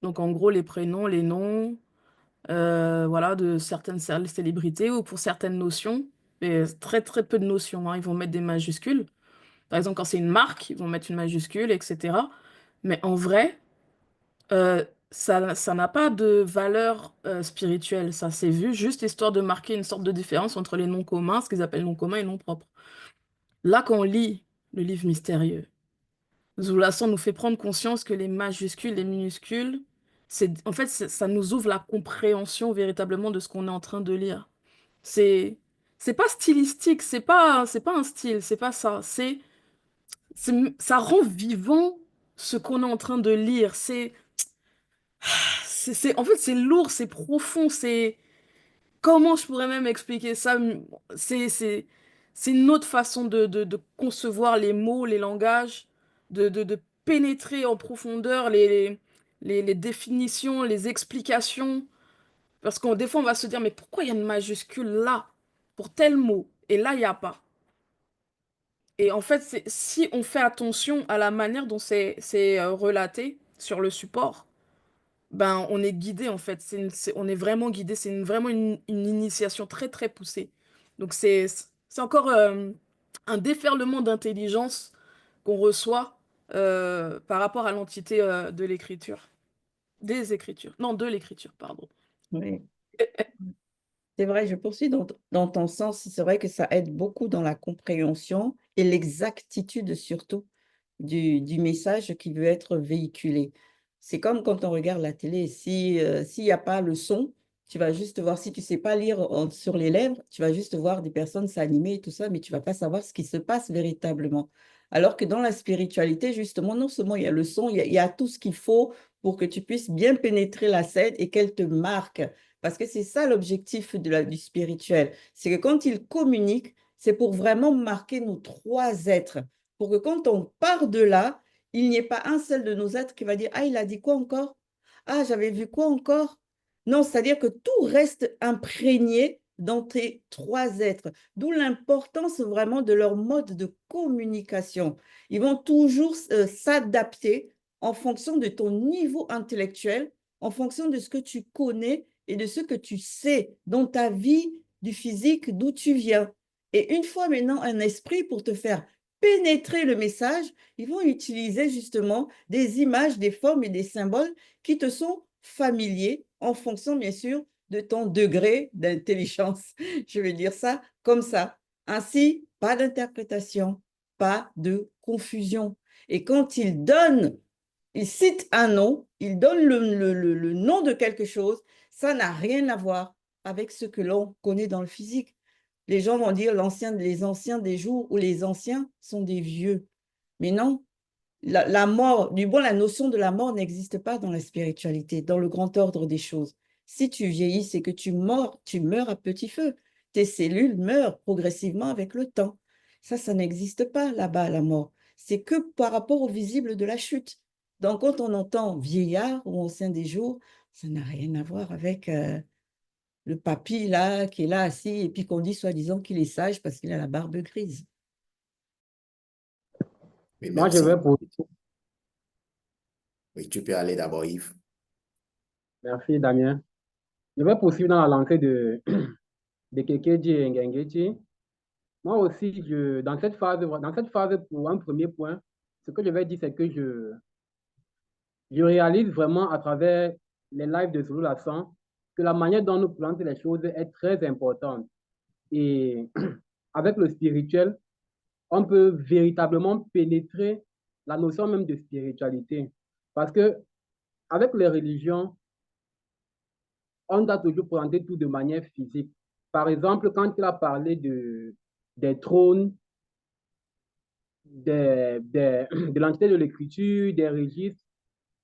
F: Donc, en gros, les prénoms, les noms, voilà, de certaines célébrités ou pour certaines notions. Et très, très peu de notions, hein, ils vont mettre des majuscules. Par exemple, quand c'est une marque, ils vont mettre une majuscule, etc. Mais en vrai, ça n'a pas de valeur spirituelle. Ça, c'est vu juste histoire de marquer une sorte de différence entre les noms communs, ce qu'ils appellent noms communs et noms propres. Là, quand on lit le livre mystérieux, Zulasan nous fait prendre conscience que les majuscules, les minuscules, en fait, ça nous ouvre la compréhension véritablement de ce qu'on est en train de lire. C'est, c'est pas stylistique, c'est pas un style, c'est pas ça. Ça rend vivant ce qu'on est en train de lire. En fait, c'est lourd, c'est profond, comment je pourrais même expliquer ça? C'est, c'est, c'est une autre façon de concevoir les mots, les langages, de pénétrer en profondeur les définitions, les explications. Parce que des fois, on va se dire, mais pourquoi il y a une majuscule là pour tel mot et là, il n'y a pas? Et en fait, si on fait attention à la manière dont c'est relaté sur le support, ben, on est guidé en fait. On est vraiment guidé. C'est vraiment une initiation très très poussée. Donc c'est encore un déferlement d'intelligence qu'on reçoit par rapport à l'entité de l'écriture. Des écritures. Non, de l'écriture, pardon.
A: Oui. C'est vrai, je poursuis dans ton sens. C'est vrai que ça aide beaucoup dans la compréhension et l'exactitude surtout du message qui veut être véhiculé. C'est comme quand on regarde la télé. S'il n'y a pas le son, tu vas juste voir, si tu ne sais pas lire sur les lèvres, tu vas juste voir des personnes s'animer et tout ça, mais tu ne vas pas savoir ce qui se passe véritablement. Alors que dans la spiritualité, justement, non seulement il y a le son, il y a tout ce qu'il faut pour que tu puisses bien pénétrer la scène et qu'elle te marque. Parce que c'est ça l'objectif du spirituel. C'est que quand il communique, c'est pour vraiment marquer nos trois êtres. Pour que quand on part de là, il n'y ait pas un seul de nos êtres qui va dire « Ah, il a dit quoi encore? Ah, j'avais vu quoi encore ?» Non, c'est-à-dire que tout reste imprégné dans tes trois êtres. D'où l'importance vraiment de leur mode de communication. Ils vont toujours s'adapter en fonction de ton niveau intellectuel, en fonction de ce que tu connais et de ce que tu sais dans ta vie du physique, d'où tu viens. Et une fois maintenant un esprit pour te faire pénétrer le message, ils vont utiliser justement des images, des formes et des symboles qui te sont familiers en fonction, bien sûr, de ton degré d'intelligence. Je vais dire ça comme ça. Ainsi, pas d'interprétation, pas de confusion. Et quand il cite un nom, il donne le nom de quelque chose, ça n'a rien à voir avec ce que l'on connaît dans le physique. Les gens vont dire les anciens des jours où les anciens sont des vieux. Mais non, la mort, la notion de la mort n'existe pas dans la spiritualité, dans le grand ordre des choses. Si tu vieillis, c'est que tu meurs à petit feu. Tes cellules meurent progressivement avec le temps. Ça n'existe pas là-bas, la mort. C'est que par rapport au visible de la chute. Donc, quand on entend vieillard ou ancien des jours, ça n'a rien à voir avec le papy là, qui est là assis et puis qu'on dit soi-disant qu'il est sage parce qu'il a la barbe grise.
B: Oui,
I: Moi, je
B: merci.
I: vais pour...
B: Oui, tu peux aller d'abord, Yves.
I: Merci, Damien. Je vais poursuivre dans la lancée de Kekeji et Ngengechi. Moi aussi, dans cette phase, pour un premier point, ce que je vais dire, c'est que je réalise vraiment à travers les lives de Zulu Lassan que la manière dont nous plantons les choses est très importante. Et avec le spirituel, on peut véritablement pénétrer la notion même de spiritualité. Parce que avec les religions, on doit toujours présenter tout de manière physique. Par exemple, quand il a parlé des trônes, de l'entité de l'écriture, des registres,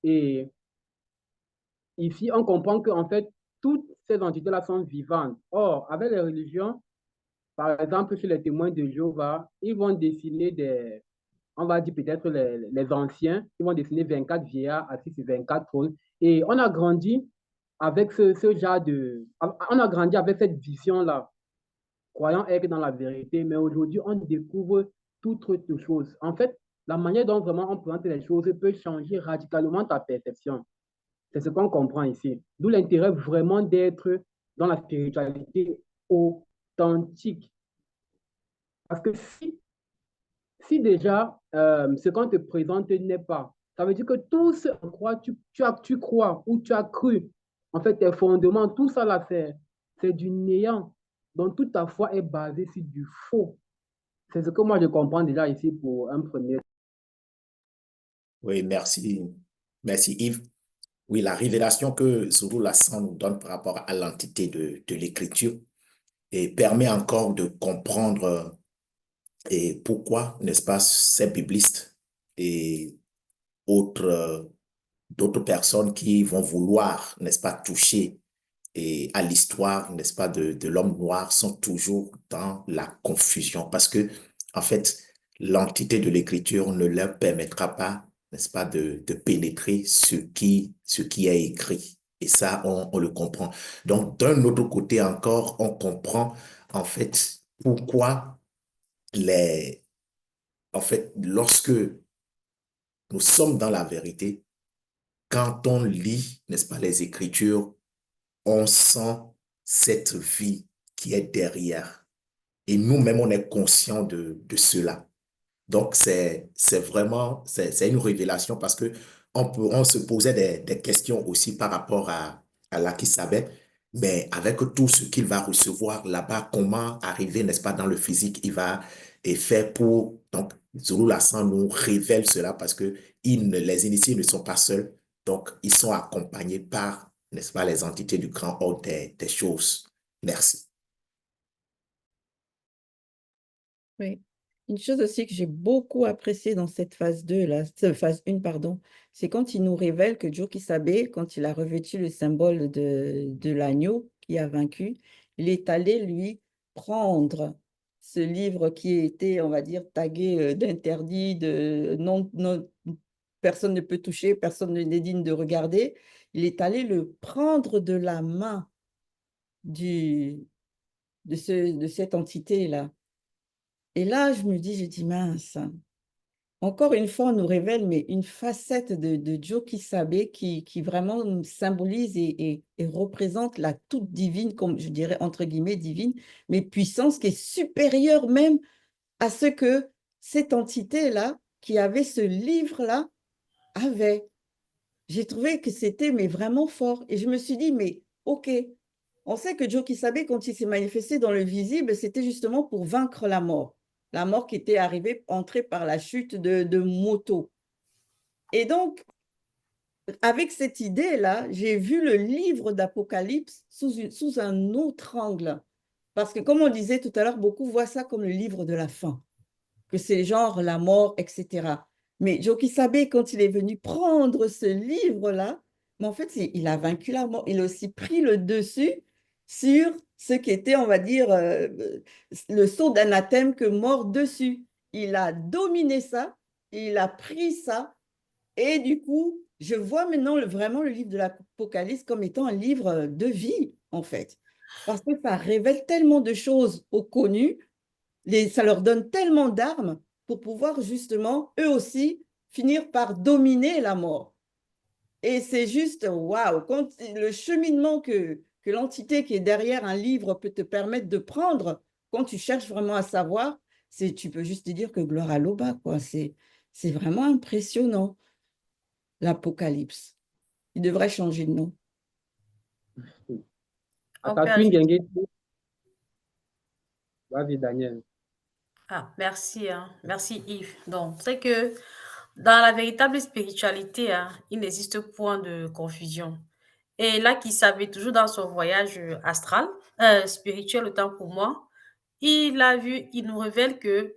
I: et ici, on comprend qu'en fait, toutes ces entités-là sont vivantes. Or, avec les religions, par exemple, chez les témoins de Jéhovah, ils vont dessiner on va dire peut-être les anciens, ils vont dessiner 24 vieillards assis sur 24 trônes. Et on a grandi avec on a grandi avec cette vision-là, croyant être dans la vérité, mais aujourd'hui, on découvre toute autre chose. En fait, la manière dont vraiment on présente les choses peut changer radicalement ta perception. C'est ce qu'on comprend ici. D'où l'intérêt vraiment d'être dans la spiritualité authentique. Parce que si déjà ce qu'on te présente n'est pas, ça veut dire que tout ce en quoi tu crois ou tu as cru, en fait, tes fondements, tout ça là, c'est du néant. Donc toute ta foi est basée sur du faux. C'est ce que moi je comprends déjà ici pour un premier.
B: Oui, merci. Merci, Yves. Oui, la révélation que Zulu Lassan nous donne par rapport à l'entité de l'écriture et permet encore de comprendre et pourquoi, n'est-ce pas, ces biblistes et d'autres personnes qui vont vouloir, n'est-ce pas, toucher à l'histoire, n'est-ce pas, de l'homme noir sont toujours dans la confusion parce que, en fait, l'entité de l'écriture ne leur permettra pas, n'est-ce pas, de pénétrer ce qui est écrit. Et ça, on le comprend. Donc, d'un autre côté encore, on comprend, en fait, pourquoi en fait, lorsque nous sommes dans la vérité, quand on lit, n'est-ce pas, les Écritures, on sent cette vie qui est derrière. Et nous-mêmes, on est conscient de cela. Donc, c'est une révélation parce que on se posait des questions aussi par rapport à l'Akisabé, mais avec tout ce qu'il va recevoir là-bas, comment arriver, n'est-ce pas, dans le physique, il va et faire pour. Donc, Zulu Lassan nous révèle cela parce que les initiés ne sont pas seuls, donc ils sont accompagnés par, n'est-ce pas, les entités du grand ordre des choses. Merci.
A: Oui. Une chose aussi que j'ai beaucoup appréciée dans cette phase 2, là, phase 1, pardon, c'est quand il nous révèle que Joe Kisabé, quand il a revêtu le symbole de l'agneau qui a vaincu, il est allé lui prendre ce livre qui était, on va dire, tagué d'interdit, de non, personne ne peut toucher, personne n'est digne de regarder. Il est allé le prendre de la main de cette entité-là. Et là, je me dis, mince, encore une fois, on nous révèle mais une facette de Joe Kisabé qui vraiment nous symbolise et représente la toute divine, comme je dirais entre guillemets divine, mais puissance qui est supérieure même à ce que cette entité-là, qui avait ce livre-là, avait. J'ai trouvé que c'était mais vraiment fort. Et je me suis dit, mais ok, on sait que Joe Kisabé, quand il s'est manifesté dans le visible, c'était justement pour vaincre la mort. La mort qui était arrivée, entrée par la chute de Moto. Et donc, avec cette idée-là, j'ai vu le livre d'Apocalypse sous un autre angle. Parce que comme on disait tout à l'heure, beaucoup voient ça comme le livre de la fin, que c'est genre la mort, etc. Mais Joe Kisabé, quand il est venu prendre ce livre-là, mais en fait, il a vaincu la mort. Il a aussi pris le dessus sur ce qui était, on va dire, le sceau d'anathème que mort dessus. Il a dominé ça, il a pris ça Et du coup, je vois maintenant vraiment le livre de l'Apocalypse comme étant un livre de vie, en fait. Parce que ça révèle tellement de choses aux connus, ça leur donne tellement d'armes pour pouvoir justement, eux aussi, finir par dominer la mort. Et c'est juste, waouh, quand le cheminement que l'entité qui est derrière un livre peut te permettre de prendre, quand tu cherches vraiment à savoir, tu peux juste te dire que gloire à l'Oba, quoi. C'est vraiment impressionnant, l'Apocalypse. Il devrait changer de nom.
I: À
H: On
I: ta
H: peut
I: suite,
H: ajouter.
I: Genghis. Vas-y, Daniel.
H: Ah, merci, hein. Merci Yves. Donc, c'est que dans la véritable spiritualité, hein, il n'existe point de confusion. Et là, qui savait toujours dans son voyage astral, spirituel autant pour moi, il a vu, il nous révèle que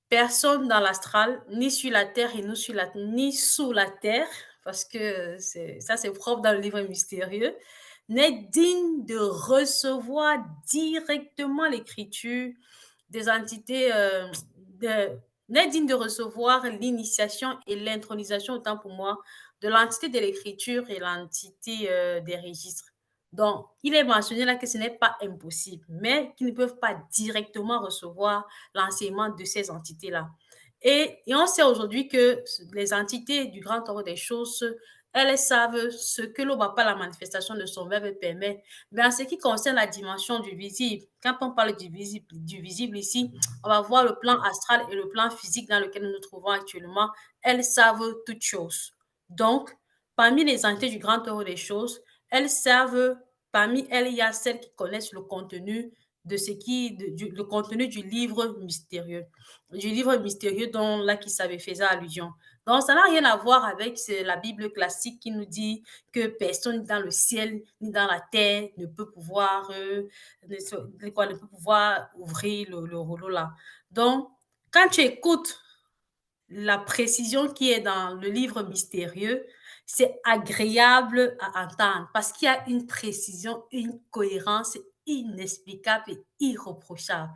H: personne dans l'astral, ni sur la terre et ni sous la terre, parce que ça c'est propre dans le livre mystérieux, n'est digne de recevoir directement l'écriture des entités, n'est digne de recevoir l'initiation et l'intronisation, autant pour moi, de l'entité de l'écriture et l'entité des registres. Donc, il est mentionné là que ce n'est pas impossible, mais qu'ils ne peuvent pas directement recevoir l'enseignement de ces entités-là. Et on sait aujourd'hui que les entités du grand ordre des choses, elles savent ce que l'on va pas la manifestation de son verbe permet. Mais en ce qui concerne la dimension du visible, quand on parle du visible ici, on va voir le plan astral et le plan physique dans lequel nous nous trouvons actuellement. Elles savent toutes choses. Donc, parmi les entités du grand ordre des choses, elles savent, parmi elles, il y a celles qui connaissent le contenu de le contenu du livre mystérieux. Du livre mystérieux dont là qui savait faisait allusion. Donc, ça n'a rien à voir avec la Bible classique qui nous dit que personne dans le ciel ni dans la terre ne peut pouvoir, ne peut pouvoir ouvrir le rouleau là. Donc, quand tu écoutes la précision qui est dans le livre mystérieux, c'est agréable à entendre parce qu'il y a une précision, une cohérence inexplicable et irréprochable.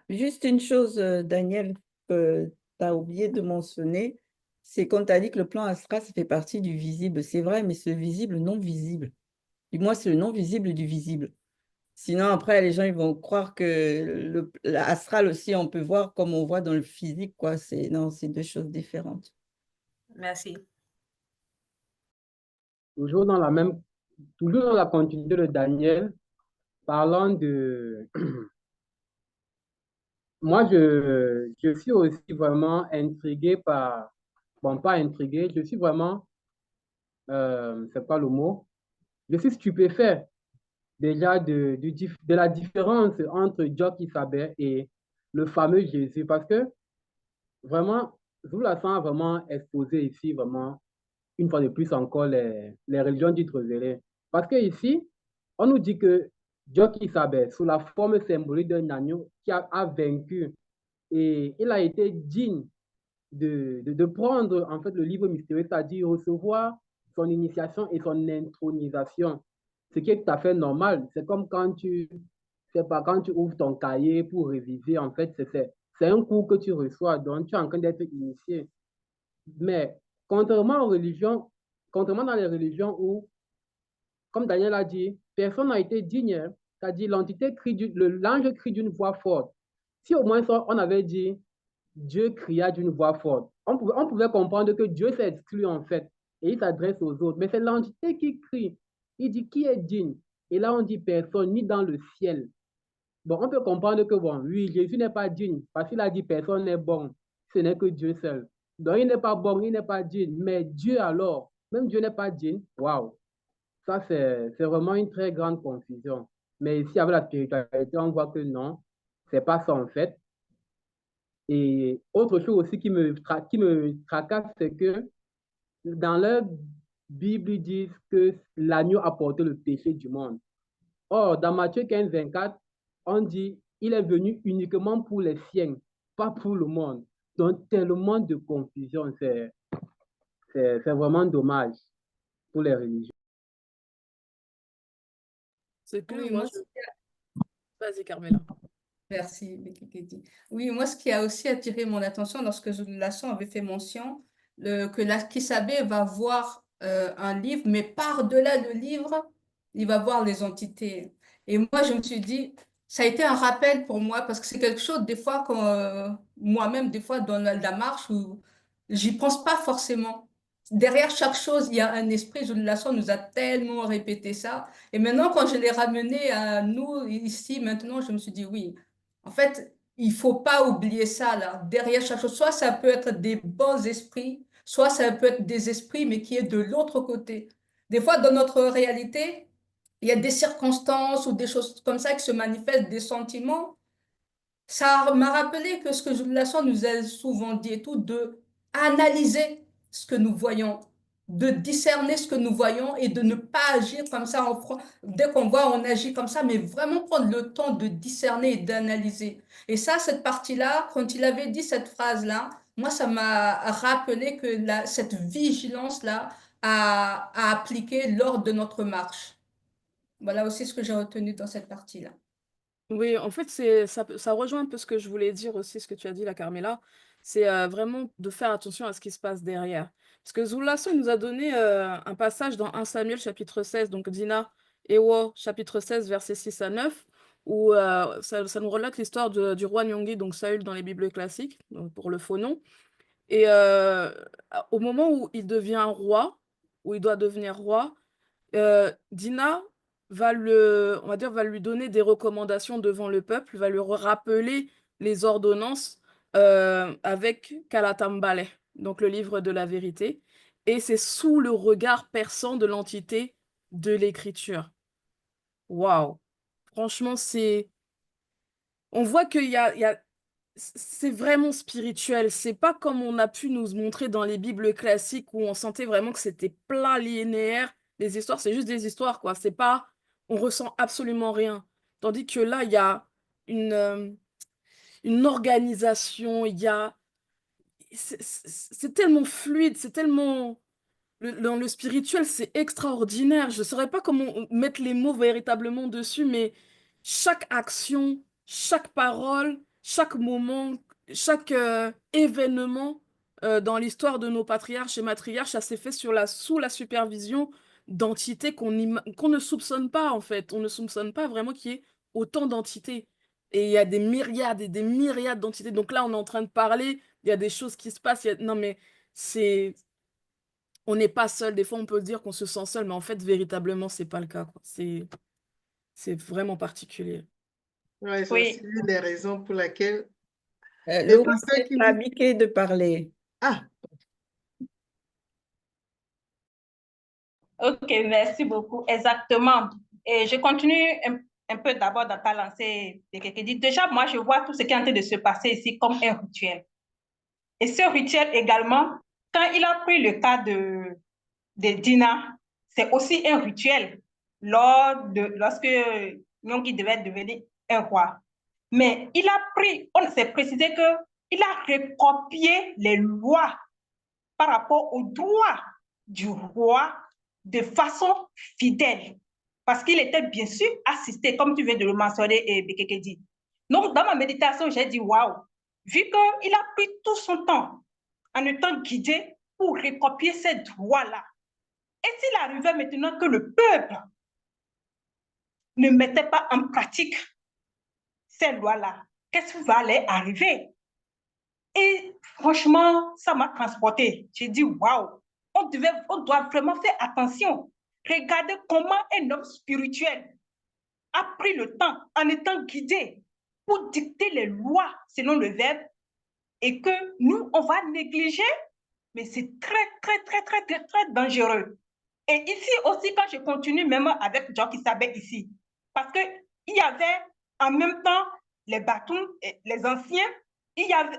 A: Juste une chose, Daniel, que tu as oublié de mentionner, c'est quand tu as dit que le plan astral, ça fait partie du visible. C'est vrai, mais c'est le visible non visible. Du moins, c'est le non visible du visible. Sinon, après, les gens ils vont croire que l'astral aussi, on peut voir comme on voit dans le physique, quoi. Non, c'est deux choses différentes.
H: Merci.
I: Toujours dans la continuité de Daniel, parlant de... Moi, je suis aussi vraiment intrigué par... Bon, pas intrigué, je suis vraiment... c'est pas le mot. Je suis stupéfait déjà de la différence entre Jock Isabelle et le fameux Jésus. Parce que vraiment, Zoulassan a vraiment exposé ici, vraiment, une fois de plus encore, les religions dites révélées. Parce que ici, on nous dit que Jock Isabelle, sous la forme symbolique d'un agneau qui a vaincu, et il a été digne de prendre en fait le livre mystérieux, c'est-à-dire recevoir son initiation et son intronisation, ce qui est tout à fait normal. C'est comme quand tu ouvres ton cahier pour réviser, en fait, c'est un cours que tu reçois, donc tu es en train d'être initié. Mais contrairement aux religions, contrairement dans les religions où, comme Daniel a dit, personne n'a été digne, c'est-à-dire l'ange crie d'une voix forte. Si au moins on avait dit Dieu cria d'une voix forte, on pouvait comprendre que Dieu s'est exclu en fait et il s'adresse aux autres. Mais c'est l'entité qui crie. Il dit qui est digne. Et là, on dit personne, ni dans le ciel. Bon, on peut comprendre que, bon, oui, Jésus n'est pas digne parce qu'il a dit personne n'est bon. Ce n'est que Dieu seul. Donc, il n'est pas bon, il n'est pas digne. Mais Dieu alors, même Dieu n'est pas digne. Waouh! Ça, c'est vraiment une très grande confusion. Mais ici, avec la spiritualité, on voit que non, c'est pas ça en fait. Et autre chose aussi qui me tracasse, c'est que dans leur Bible, ils disent que l'agneau a porté le péché du monde. Or, dans Matthieu 15, 24, on dit il est venu uniquement pour les siens, pas pour le monde. Donc, tellement de confusion, c'est vraiment dommage pour les religions.
F: C'est que
H: Oui,
F: moi,
H: moi,
F: je... Vas-y, Carmela.
D: Merci, Becky Kedi. Oui, moi, ce qui a aussi attiré mon attention lorsque Lasson avait fait mention que la Kisabé va voir un livre, mais par-delà le livre, il va voir les entités. Et moi, je me suis dit, ça a été un rappel pour moi, parce que c'est quelque chose, des fois, quand moi-même, des fois, dans la marche, où j'y pense pas forcément. Derrière chaque chose, il y a un esprit. Lasson nous a tellement répété ça. Et maintenant, quand je l'ai ramené à nous, ici, maintenant, je me suis dit, oui. En fait, il faut pas oublier ça, là. Derrière chaque chose, soit ça peut être des bons esprits, soit ça peut être des esprits, mais qui est de l'autre côté. Des fois, dans notre réalité, il y a des circonstances ou des choses comme ça qui se manifestent, des sentiments. Ça m'a rappelé que ce que Jules Lasson nous a souvent dit et tout, de analyser ce que nous voyons, de discerner ce que nous voyons et de ne pas agir comme ça. Dès qu'on voit, on agit comme ça, mais vraiment prendre le temps de discerner et d'analyser. Et ça, cette partie-là, quand il avait dit cette phrase-là, moi, ça m'a rappelé que cette vigilance-là à appliquer lors de notre marche. Voilà aussi ce que j'ai retenu dans cette partie-là.
F: Oui, en fait, ça rejoint un peu ce que je voulais dire aussi, ce que tu as dit, la Carmela. C'est vraiment de faire attention à ce qui se passe derrière. Parce que Zoulasso nous a donné un passage dans 1 Samuel chapitre 16, donc Dina, Ewo chapitre 16, versets 6 à 9, où ça nous relate l'histoire du roi Nyongi, donc Saül dans les Bibles classiques, donc pour le faux nom. Et au moment où il devient roi, où il doit devenir roi, Dina on va dire, va lui donner des recommandations devant le peuple, va lui rappeler les ordonnances avec Kalatambale, donc le livre de la vérité. Et c'est sous le regard perçant de l'entité de l'écriture. Waouh! Franchement, on voit c'est vraiment spirituel. C'est pas comme on a pu nous montrer dans les Bibles classiques où on sentait vraiment que c'était plat, linéaire. Les histoires, c'est juste des histoires, quoi. C'est pas, on ressent absolument rien. Tandis que là, il y a une, euh, une organisation, c'est tellement fluide, c'est tellement, dans le spirituel, c'est extraordinaire. Je ne saurais pas comment mettre les mots véritablement dessus, mais chaque action, chaque parole, chaque moment, chaque événement dans l'histoire de nos patriarches et matriarches, ça s'est fait sous la supervision d'entités qu'on ne soupçonne pas, en fait. On ne soupçonne pas vraiment qu'il y ait autant d'entités. Et il y a des myriades et des myriades d'entités. Donc là, on est en train de parler, il y a des choses qui se passent. Non, mais c'est on n'est pas seul. Des fois, on peut dire qu'on se sent seul, mais en fait, véritablement, c'est pas le cas, quoi. C'est vraiment particulier.
G: Ouais, c'est aussi
E: Oui,
G: une des raisons pour laquelle les
A: Laurie,
G: pasteurs
A: c'est
G: qui
A: à
G: disent,
A: Mickey de parler.
G: ah,
E: ok, merci beaucoup. Exactement. Et je continue un peu d'abord dans ta lancée de quelqu'un dit. Déjà, moi, je vois tout ce qui est en train de se passer ici comme un rituel. Et ce rituel également, quand il a pris le cas de Dina, c'est aussi un rituel lorsque Nyongi devait devenir un roi. Mais il a pris, on s'est précisé que il a recopié les lois par rapport aux droits du roi de façon fidèle. Parce qu'il était bien sûr assisté, comme tu viens de le mentionner, Bekekedi. Donc, dans ma méditation, j'ai dit, waouh, vu qu'il a pris tout son temps en étant guidé pour recopier ces droits-là. Et s'il arrivait maintenant que le peuple ne mettait pas en pratique ces lois-là, qu'est-ce qui va aller arriver? Et franchement, ça m'a transporté. J'ai dit, waouh, on doit vraiment faire attention. Regardez comment un homme spirituel a pris le temps en étant guidé pour dicter les lois selon le verbe et que nous, on va négliger, mais c'est très dangereux. Et ici aussi, quand je continue même avec John Kisabé ici, parce qu'il y avait en même temps les bâtons, les anciens,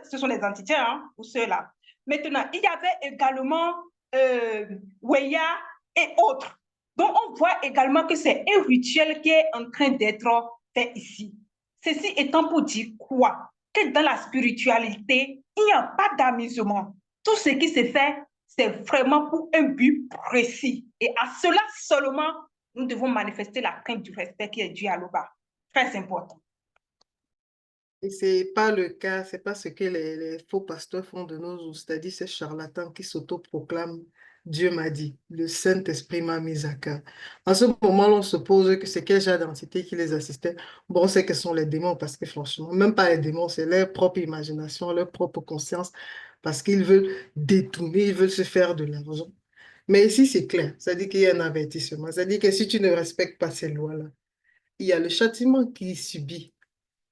E: ce sont les entités, hein, ou ceux-là. Maintenant, il y avait également Weya et autres. Donc, on voit également que c'est un rituel qui est en train d'être fait ici. Ceci étant pour dire quoi? Que dans la spiritualité, il n'y a pas d'amusement. Tout ce qui se fait, c'est vraiment pour un but précis. Et à cela seulement, nous devons manifester la crainte du respect qui est dû à l'Oba. Très important.
G: Et c'est pas le cas, c'est pas ce que les faux pasteurs font de nos jours, c'est-à-dire ces charlatans qui s'autoproclament. Dieu m'a dit, le Saint-Esprit m'a mis à cœur. En ce moment, on suppose que c'est quel genre d'entité qui les assistait. Bon, on sait que ce sont les démons parce que franchement, même pas les démons, c'est leur propre imagination, leur propre conscience, parce qu'ils veulent détourner, ils veulent se faire de l'argent. Mais ici, c'est clair, ça dit qu'il y a un avertissement. Ça dit que si tu ne respectes pas ces lois-là, il y a le châtiment qui subit.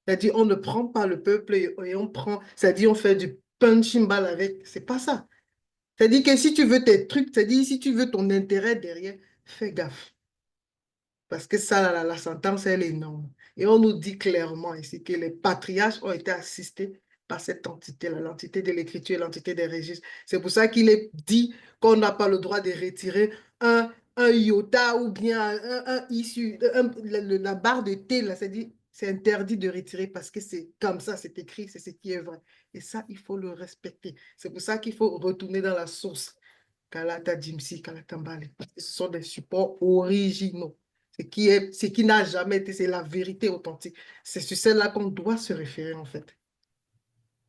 G: C'est-à-dire, on ne prend pas le peuple et on prend, c'est-à-dire, on fait du punching ball avec. C'est pas ça. C'est-à-dire que si tu veux tes trucs, c'est-à-dire, si tu veux ton intérêt derrière, fais gaffe. Parce que ça, la sentence, elle est énorme. Et on nous dit clairement ici que les patriarches ont été assistés par cette entité-là, l'entité de l'écriture et l'entité des registres. C'est pour ça qu'il est dit qu'on n'a pas le droit de retirer un iota ou bien un issue, la barre de T, là, c'est-à-dire, c'est interdit de retirer parce que c'est comme ça, c'est écrit, c'est ce qui est vrai. Et ça, il faut le respecter. C'est pour ça qu'il faut retourner dans la source. Kalata Jimsi, Kalata Mbale. Parce que ce sont des supports originaux. Ce qui n'a jamais été, c'est la vérité authentique. C'est sur celle-là qu'on doit se référer, en fait.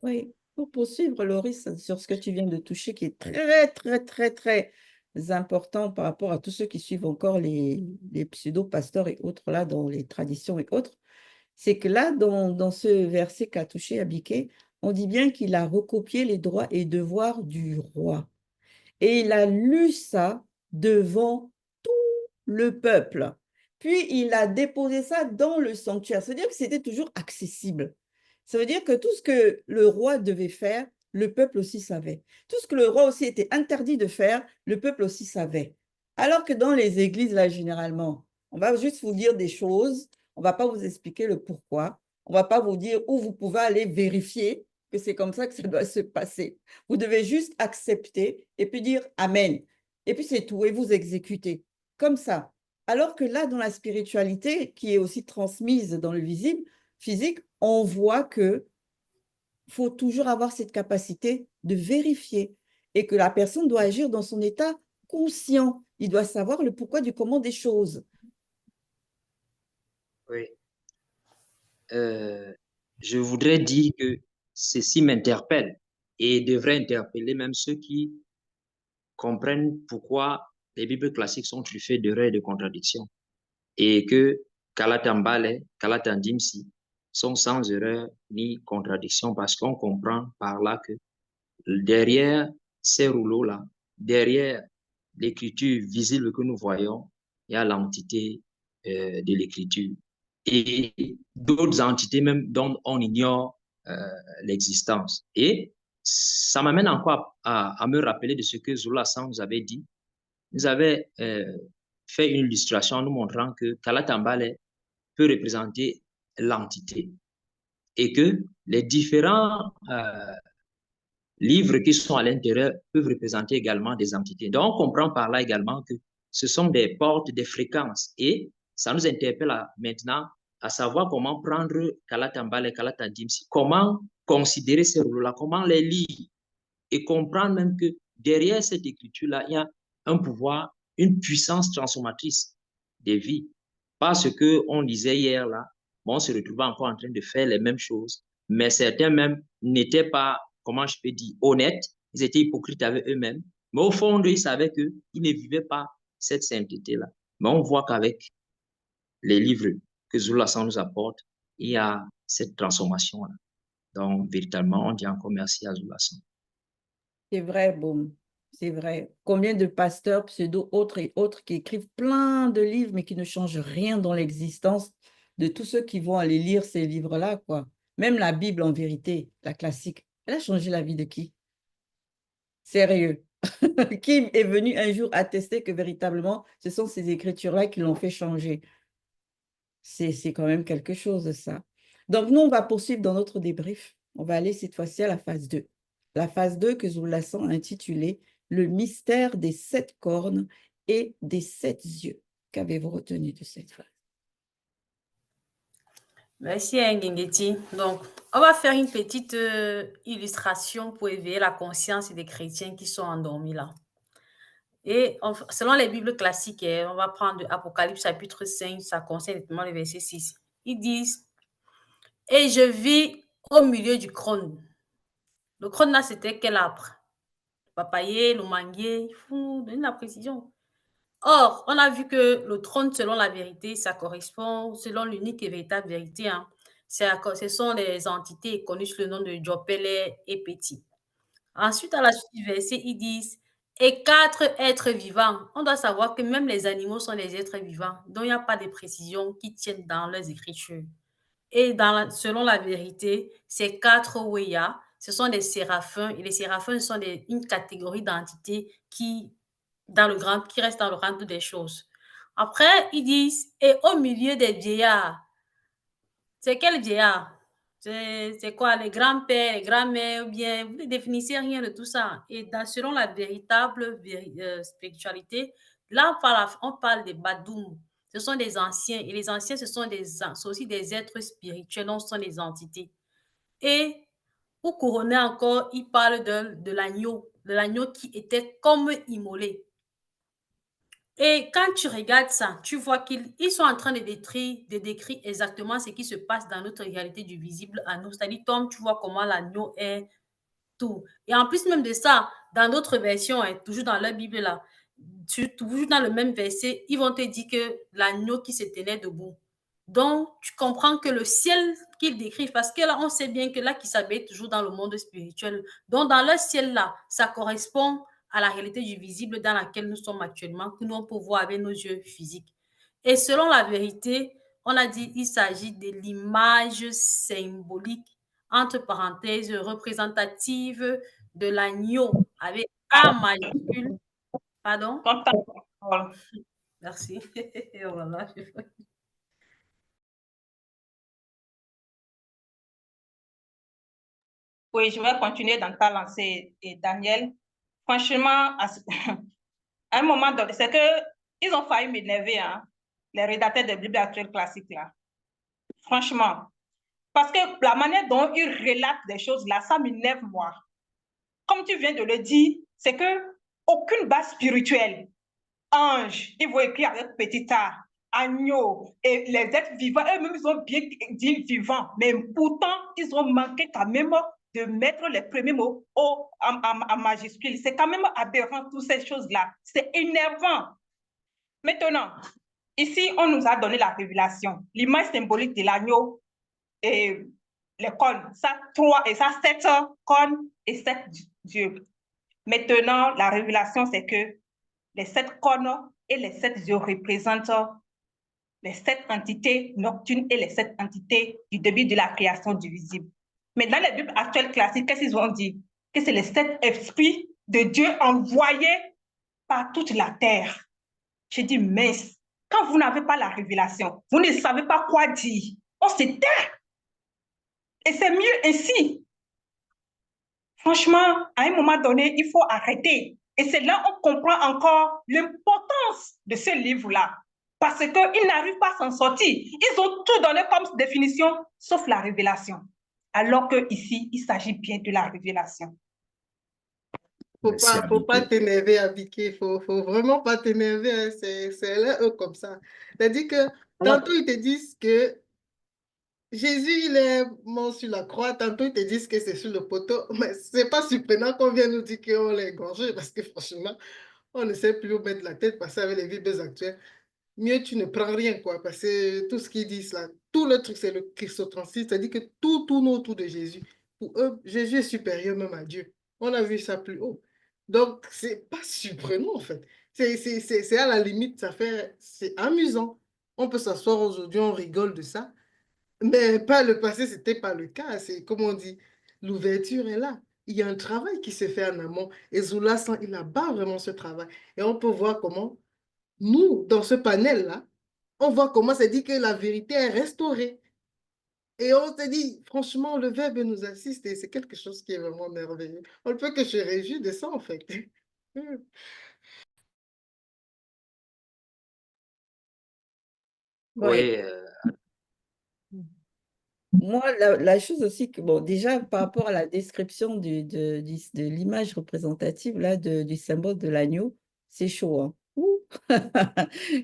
A: Oui, pour poursuivre, Loris, sur ce que tu viens de toucher, qui est très, très, très, très important par rapport à tous ceux qui suivent encore les pseudo-pasteurs et autres là, dans les traditions et autres, c'est que là, dans ce verset qu'a touché Abiké, on dit bien qu'il a recopié les droits et devoirs du roi. Et il a lu ça devant tout le peuple. Puis il a déposé ça dans le sanctuaire. C'est-à-dire que c'était toujours accessible. Ça veut dire que tout ce que le roi devait faire, le peuple aussi savait. Tout ce que le roi aussi était interdit de faire, le peuple aussi savait. Alors que dans les églises, là, généralement, on va juste vous dire des choses, on ne va pas vous expliquer le pourquoi, on ne va pas vous dire où vous pouvez aller vérifier que c'est comme ça que ça doit se passer. Vous devez juste accepter et puis dire Amen. Et puis c'est tout, et vous exécutez. Comme ça. Alors que là, dans la spiritualité, qui est aussi transmise dans le visible, physique, on voit que faut toujours avoir cette capacité de vérifier et que la personne doit agir dans son état conscient. Il doit savoir le pourquoi du comment des choses.
C: Oui. Je voudrais dire que ceci m'interpelle et devrait interpeller même ceux qui comprennent pourquoi les Bibles classiques sont truffées d'erreurs et de contradictions et que Kalatambale, Kalatandimsi sont sans erreur ni contradiction parce qu'on comprend par là que derrière ces rouleaux-là, derrière l'écriture visible que nous voyons, il y a l'entité de l'écriture et d'autres entités même dont on ignore l'existence. Et ça m'amène encore à me rappeler de ce que Zola San nous avait dit. Nous avait fait une illustration en nous montrant que Kalatambale peut représenter l'entité et que les différents livres qui sont à l'intérieur peuvent représenter également des entités. Donc, on comprend par là également que ce sont des portes, des fréquences. Et ça nous interpelle maintenant à savoir comment prendre Kalatambale et Kalatandimsi, comment considérer ces rôles-là, comment les lire et comprendre même que derrière cette écriture-là, il y a un pouvoir, une puissance transformatrice des vies. Parce qu'on disait hier là, bon, on se retrouvait encore en train de faire les mêmes choses, mais certains même n'étaient pas, comment je peux dire, honnêtes, ils étaient hypocrites avec eux-mêmes, mais au fond, ils savaient qu'ils ne vivaient pas cette sainteté-là. Mais on voit qu'avec les livres que Zola San nous apporte, il y a cette transformation-là. Donc, véritablement, on dit encore merci à Zola San.
A: C'est vrai, bon, c'est vrai. Combien de pasteurs, pseudo, autres et autres qui écrivent plein de livres, mais qui ne changent rien dans l'existence de tous ceux qui vont aller lire ces livres-là, quoi. Même la Bible, en vérité, la classique, elle a changé la vie de qui? Sérieux. Qui est venu un jour attester que véritablement, ce sont ces écritures-là qui l'ont fait changer? C'est quand même quelque chose, ça. Donc, nous, on va poursuivre dans notre débrief. On va aller cette fois-ci à la phase 2. La phase 2 que Zola San a intitulée « Le mystère des 7 cornes et des 7 yeux ». Qu'avez-vous retenu de cette phase?
H: Merci, Nguengeti. Donc, on va faire une petite illustration pour éveiller la conscience des chrétiens qui sont endormis là. Et selon les Bibles classiques, on va prendre Apocalypse chapitre 5, ça concerne notamment le verset 6. Ils disent « Et je vis au milieu du crâne. Le crâne là, c'était quel arbre? Le papayer, le manguier, il faut donner la précision. Or, on a vu que le trône, selon la vérité, ça correspond, selon l'unique et véritable vérité, hein, ce sont les entités connues sous le nom de Djopele et Petit. Ensuite, à la suite du verset, ils disent et 4 êtres vivants. On doit savoir que même les animaux sont des êtres vivants, donc il n'y a pas de précisions qui tiennent dans leurs écritures. Et selon la vérité, ces 4 Weya, ce sont des séraphins, et les séraphins sont une catégorie d'entités qui restent dans le rang des choses. Après, ils disent et au milieu des vieillards. C'est quel vieillard? C'est quoi, les grands-pères, les grands-mères, ou bien vous ne définissez rien de tout ça. Et selon la véritable spiritualité, là, on parle des Badoum. Ce sont des anciens. Et les anciens, ce sont aussi des êtres spirituels, donc ce sont des entités. Et pour couronner encore, il parle de l'agneau qui était comme immolé. Et quand tu regardes ça, tu vois qu'ils sont en train de décrire exactement ce qui se passe dans notre réalité du visible à nous. C'est-à-dire, Tom, tu vois comment l'agneau est tout. Et en plus même de ça, dans d'autres versions, hein, toujours dans la Bible, là, toujours dans le même verset, ils vont te dire que l'agneau qui se tenait debout. Donc, tu comprends que le ciel qu'ils décrivent, parce que là, on sait bien que là, qui s'habille toujours dans le monde spirituel. Donc, dans le ciel-là, ça correspond à la réalité du visible dans laquelle nous sommes actuellement, que nous on peut voir avec nos yeux physiques. Et selon la vérité, on a dit qu'il s'agit de l'image symbolique, entre parenthèses, représentative de l'agneau, avec A majuscule. Pardon? Merci. Voilà.
E: Oui, je vais continuer dans ta lancée, Daniel. Franchement, à un moment donné, c'est que ils ont failli m'énerver, hein, les rédacteurs de Bible actuelle classique, là. Franchement. Parce que la manière dont ils relatent des choses, là, ça m'énerve, moi. Comme tu viens de le dire, c'est que aucune base spirituelle, ange, ils vont écrire avec petit a, agneau, et les êtres vivants, eux-mêmes, ils ont bien dit vivants, mais pourtant, ils ont manqué quand même de mettre les premiers mots en majuscule. C'est quand même aberrant, toutes ces choses-là. C'est énervant. Maintenant, ici, on nous a donné la révélation, l'image symbolique de l'agneau et les cornes. Ça, 7 cornes et 7 yeux. Maintenant, la révélation, c'est que les 7 cornes et les 7 yeux représentent les 7 entités nocturnes et les 7 entités du début de la création du visible. Mais dans les Bibles actuelles classiques, qu'est-ce qu'ils ont dit? Que c'est les 7 esprits de Dieu envoyés par toute la terre. J'ai dit, mais quand vous n'avez pas la révélation, vous ne savez pas quoi dire. On se tait. Et c'est mieux ainsi. Franchement, à un moment donné, il faut arrêter. Et c'est là qu'on comprend encore l'importance de ce livre-là. Parce qu'ils n'arrivent pas à s'en sortir. Ils ont tout donné comme définition, sauf la révélation. Alors qu'ici, il s'agit bien de la révélation.
G: Faut pas t'énerver, Abiké. Faut vraiment pas t'énerver. Hein. C'est là, eux, comme ça. C'est-à-dire que tantôt, ils te disent que Jésus, il est mort sur la croix. Tantôt, ils te disent que c'est sur le poteau. Mais c'est pas surprenant qu'on vienne nous dire qu'on l'a égorgé. Parce que franchement, on ne sait plus où mettre la tête. Parce qu'avec les Bibles actuelles, mieux tu ne prends rien, quoi. Parce que tout ce qu'ils disent là, tout le truc, c'est le christocentrisme. C'est-à-dire que tout tourne autour de Jésus. Pour eux, Jésus est supérieur même à Dieu. On a vu ça plus haut. Donc, c'est pas surprenant, en fait. C'est à la limite, c'est amusant. On peut s'asseoir aujourd'hui, on rigole de ça. Mais pas le passé, c'était pas le cas. C'est comme on dit, l'ouverture est là. Il y a un travail qui se fait en amont. Et Zoula, il abat vraiment ce travail. Et on peut voir comment nous, dans ce panel-là, on voit comment c'est dit que la vérité est restaurée. Et on se dit, franchement, le Verbe nous assiste et c'est quelque chose qui est vraiment merveilleux. On ne peut que se réjouir de ça, en fait.
C: Oui,
A: Moi, la chose aussi que, bon, déjà par rapport à la description de l'image représentative là, du symbole de l'agneau, c'est chaud. Hein. Ouh.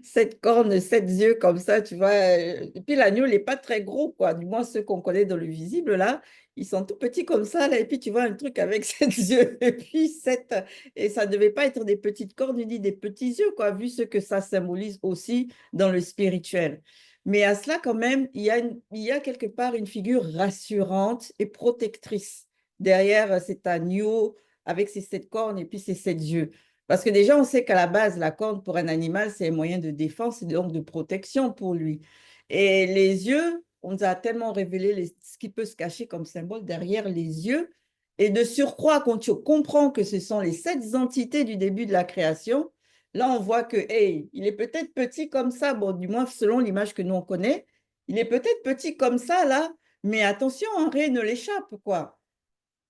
A: Sept cornes, sept yeux comme ça, tu vois. Et puis l'agneau, il n'est pas très gros, quoi. Du moins, ceux qu'on connaît dans le visible, là, ils sont tout petits comme ça, là. Et puis tu vois un truc avec sept yeux. Et puis sept. Et ça ne devait pas être des petites cornes ni des petits yeux, quoi, vu ce que ça symbolise aussi dans le spirituel. Mais à cela, quand même, il y a quelque part une figure rassurante et protectrice derrière cet agneau avec ses sept cornes et puis ses sept yeux. Parce que déjà, on sait qu'à la base, la corne pour un animal, c'est un moyen de défense et donc de protection pour lui. Et les yeux, on nous a tellement révélé ce qui peut se cacher comme symbole derrière les yeux. Et de surcroît, quand tu comprends que ce sont les sept entités du début de la création, là, on voit que, hey, il est peut-être petit comme ça, bon, du moins selon l'image que nous on connaît, il est peut-être petit comme ça, là, mais attention, rien ne l'échappe, quoi.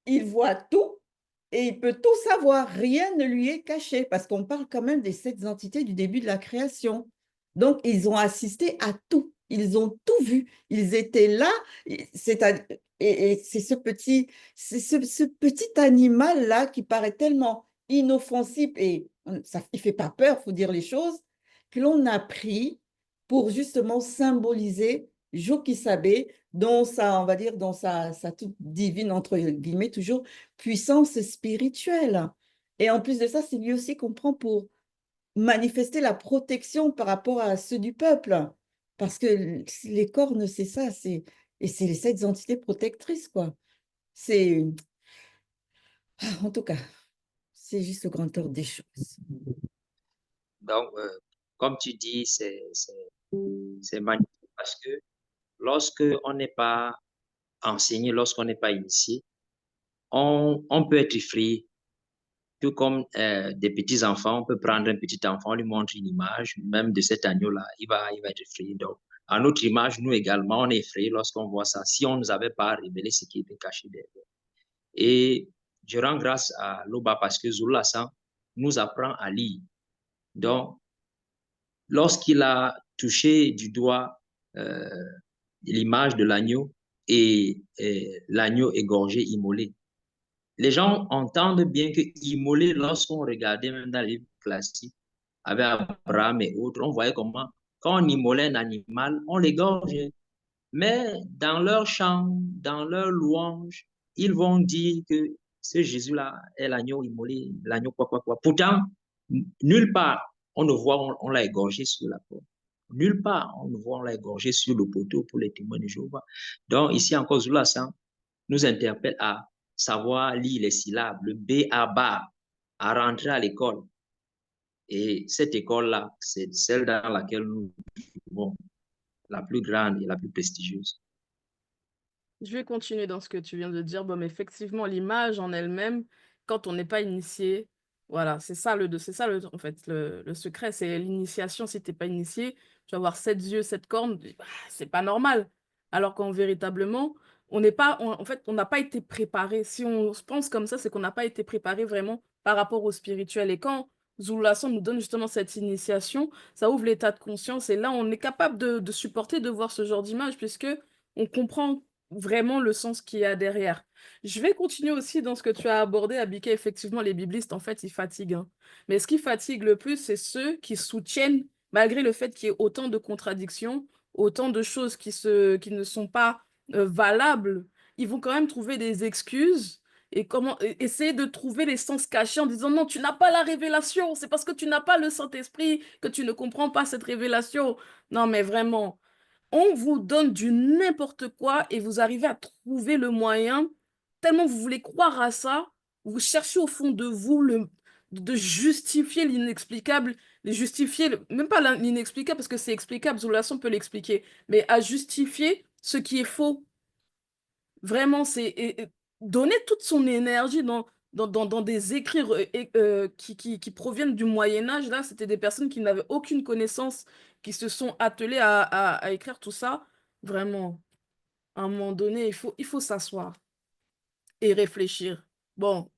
A: Il voit tout et il peut tout savoir. Rien ne lui est caché parce qu'on parle quand même des sept entités du début de la création. Donc, ils ont assisté à tout. Ils ont tout vu. Ils étaient là. Et c'est ce petit animal-là qui paraît tellement inoffensif et ça, il ne fait pas peur, il faut dire les choses, que l'on a pris pour justement symboliser Jokisabe dans sa, on va dire, dans sa toute divine, entre guillemets, toujours, puissance spirituelle. Et en plus de ça, c'est lui aussi qu'on prend pour manifester la protection par rapport à ceux du peuple. Parce que les cornes, c'est ça, et c'est les sept entités protectrices, quoi. C'est, en tout cas, c'est juste le grand ordre des choses.
C: Donc, comme tu dis, c'est magnifique parce que lorsque on n'est pas enseigné, lorsqu'on n'est pas initié, on peut être effrayé. Tout comme des petits enfants, on peut prendre un petit enfant, on lui montre une image, même de cet agneau-là, il va être effrayé. Donc, à notre image, nous également, on est effrayé lorsqu'on voit ça, si on ne nous avait pas révélé ce qui était caché derrière. Et je rends grâce à Loba parce que Zulu Lassan nous apprend à lire. Donc, lorsqu'il a touché du doigt l'image de l'agneau et l'agneau égorgé, immolé, les gens entendent bien que immolé, lorsqu'on regardait même dans les livres classiques, avec Abraham et autres, on voyait comment, quand on immolait un animal, on l'égorgeait. Mais dans leur chant, dans leur louange, ils vont dire que ce Jésus-là est l'agneau immolé, l'agneau quoi. Pourtant, nulle part, on ne voit, on l'a égorgé sur la porte. Nulle part, on ne voit, on l'a égorgé sur le poteau pour les témoins de Jéhovah. Donc, ici encore, Zulu Lassan nous interpelle à savoir lire les syllabes, le B à bas, à rentrer à l'école. Et cette école-là, c'est celle dans laquelle nous vivons, la plus grande et la plus prestigieuse.
F: Je vais continuer dans ce que tu viens de dire. Bon, mais effectivement, l'image en elle-même, quand on n'est pas initié, voilà, en fait, le secret, c'est l'initiation. Si tu n'es pas initié, tu vas avoir sept yeux, sept cornes, bah, c'est pas normal. Alors qu'en véritablement, en fait, on n'a pas été préparé. Si on se pense comme ça, c'est qu'on n'a pas été préparé vraiment par rapport au spirituel. Et quand Zulu Lassan nous donne justement cette initiation, ça ouvre l'état de conscience. Et là, on est capable de supporter, de voir ce genre d'image, puisque on comprend vraiment le sens qu'il y a derrière. Je vais continuer aussi dans ce que tu as abordé, Abika. Effectivement, les biblistes, en fait, ils fatiguent, hein. Mais ce qui fatigue le plus, c'est ceux qui soutiennent, malgré le fait qu'il y ait autant de contradictions, autant de choses qui ne sont pas valables, ils vont quand même trouver des excuses et essayer de trouver les sens cachés en disant non, tu n'as pas la révélation, c'est parce que tu n'as pas le Saint-Esprit que tu ne comprends pas cette révélation. Non, mais vraiment. On vous donne du n'importe quoi et vous arrivez à trouver le moyen, tellement vous voulez croire à ça, vous cherchez au fond de vous de justifier l'inexplicable, même pas l'inexplicable parce que c'est explicable, Zulason peut l'expliquer, mais à justifier ce qui est faux. Vraiment, c'est donner toute son énergie dans des écrits qui proviennent du Moyen Âge. Là, c'était des personnes qui n'avaient aucune connaissance, qui se sont attelées à écrire tout ça. Vraiment, à un moment donné, il faut s'asseoir et réfléchir. Bon,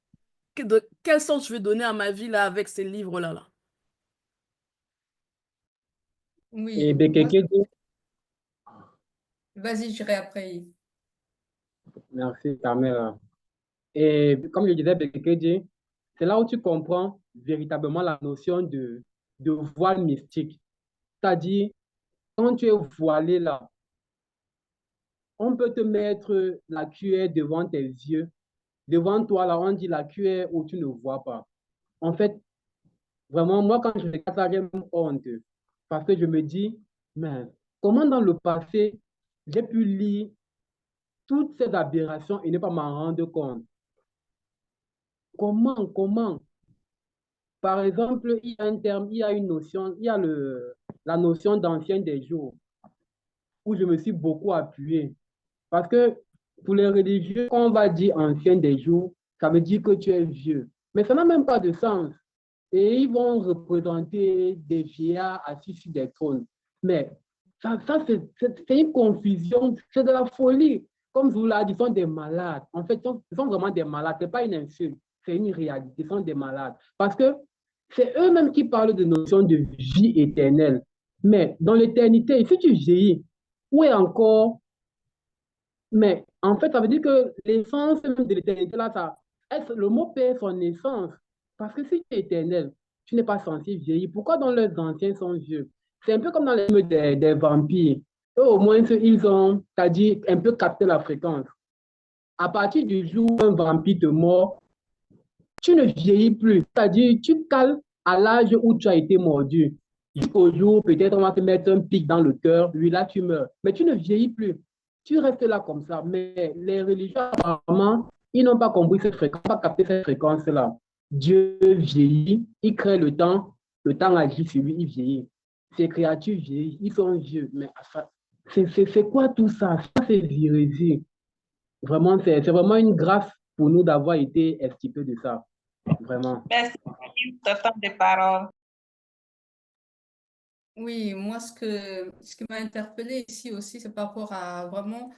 F: quel sens je vais donner à ma vie là avec ces livres-là là?
D: Oui,
I: Et Bekeke dit,
D: vas-y, j'irai après.
I: merci Carmela. Et comme je disais, Bekeke dit, c'est là où tu comprends véritablement la notion de de voile mystique. C'est-à-dire, quand tu es voilé là, on peut te mettre la cuillère devant tes yeux. Devant toi, là, on dit la cuillère où tu ne vois pas. En fait, vraiment, moi, quand je regarde ça, j'ai même honte. Parce que je me dis, mais comment dans le passé, j'ai pu lire toutes ces aberrations et ne pas m'en rendre compte? Comment? Par exemple, il y a un terme, il y a une notion, il y a la notion d'ancien des jours, où je me suis beaucoup appuyé. Parce que pour les religieux, quand on va dire ancien des jours, ça veut dire que tu es vieux. Mais ça n'a même pas de sens. Et ils vont représenter des vieillards assis sur des trônes. Mais ça c'est une confusion, c'est de la folie. Comme je vous l'ai dit, ils sont des malades. En fait, ils sont vraiment des malades. Ce n'est pas une insulte, c'est une réalité. Ils sont des malades. Parce que c'est eux-mêmes qui parlent de notion de vie éternelle. Mais dans l'éternité, si tu vieillis, où est encore mais en fait, ça veut dire que l'essence même de l'éternité, là, le mot perd son essence. Parce que si tu es éternel, tu n'es pas censé vieillir. Pourquoi dans les anciens sont vieux? C'est un peu comme dans les films des vampires. Eux, au moins, ils ont, c'est-à-dire, un peu capté la fréquence. À partir du jour où un vampire te mord, tu ne vieillis plus. C'est-à-dire, tu cales à l'âge où tu as été mordu. Jusqu'au jour, peut-être on va te mettre un pic dans le cœur, oui, là tu meurs. Mais tu ne vieillis plus. Tu restes là comme ça. Mais les religieux, apparemment, ils n'ont pas compris cette fréquence, pas capté cette fréquence-là. Dieu vieillit, il crée le temps agit sur lui, il vieillit. Ces créatures vieillissent, ils sont vieux. Mais c'est quoi tout ça? Ça, c'est l'hérésie. Vraiment, c'est vraiment une grâce pour nous d'avoir été extirpés de ça. Vraiment.
E: Merci pour ce temps de parole.
D: Oui, moi, ce qui m'a interpellée ici aussi, c'est par rapport à vraiment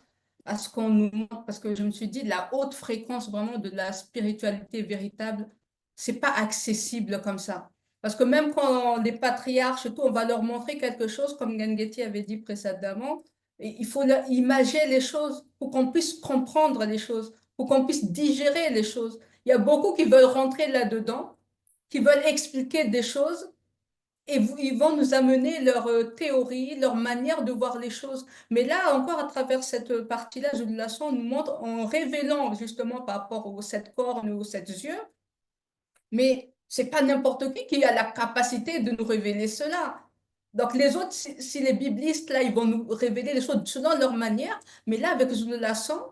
D: à ce qu'on nous montre, parce que je me suis dit, la haute fréquence vraiment de la spiritualité véritable, c'est pas accessible comme ça. Parce que même quand les patriarches, et tout, on va leur montrer quelque chose, comme Gangeti avait dit précédemment, et il faut imager les choses pour qu'on puisse comprendre les choses, pour qu'on puisse digérer les choses. Il y a beaucoup qui veulent rentrer là-dedans, qui veulent expliquer des choses et ils vont nous amener leur théorie, leur manière de voir les choses. Mais là, encore à travers cette partie-là, Jules Lasson nous montre en révélant justement par rapport aux sept cornes ou aux sept yeux, mais c'est pas n'importe qui a la capacité de nous révéler cela. Donc les autres, si les biblistes, là, ils vont nous révéler les choses selon leur manière, mais là, avec Jules Lasson,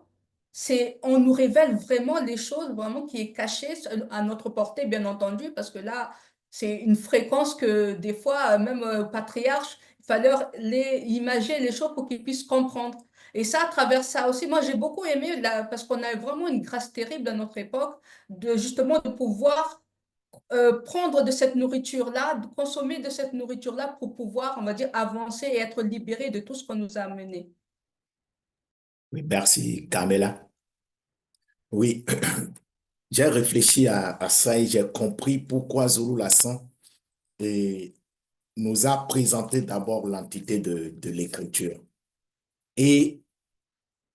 D: on nous révèle vraiment les choses vraiment qui est cachée à notre portée, bien entendu, parce que là, c'est une fréquence que des fois, même patriarche, il fallait les imager les choses pour qu'ils puissent comprendre. Et ça, à travers ça aussi, moi, j'ai beaucoup aimé, là, parce qu'on a vraiment une grâce terrible à notre époque, de justement de pouvoir prendre de cette nourriture-là, de consommer de cette nourriture-là pour pouvoir, on va dire, avancer et être libéré de tout ce qu'on nous a amené.
B: Oui, merci, Carmela. Oui, j'ai réfléchi à ça et j'ai compris pourquoi Zulu Lasson nous a présenté d'abord l'entité de l'écriture. Et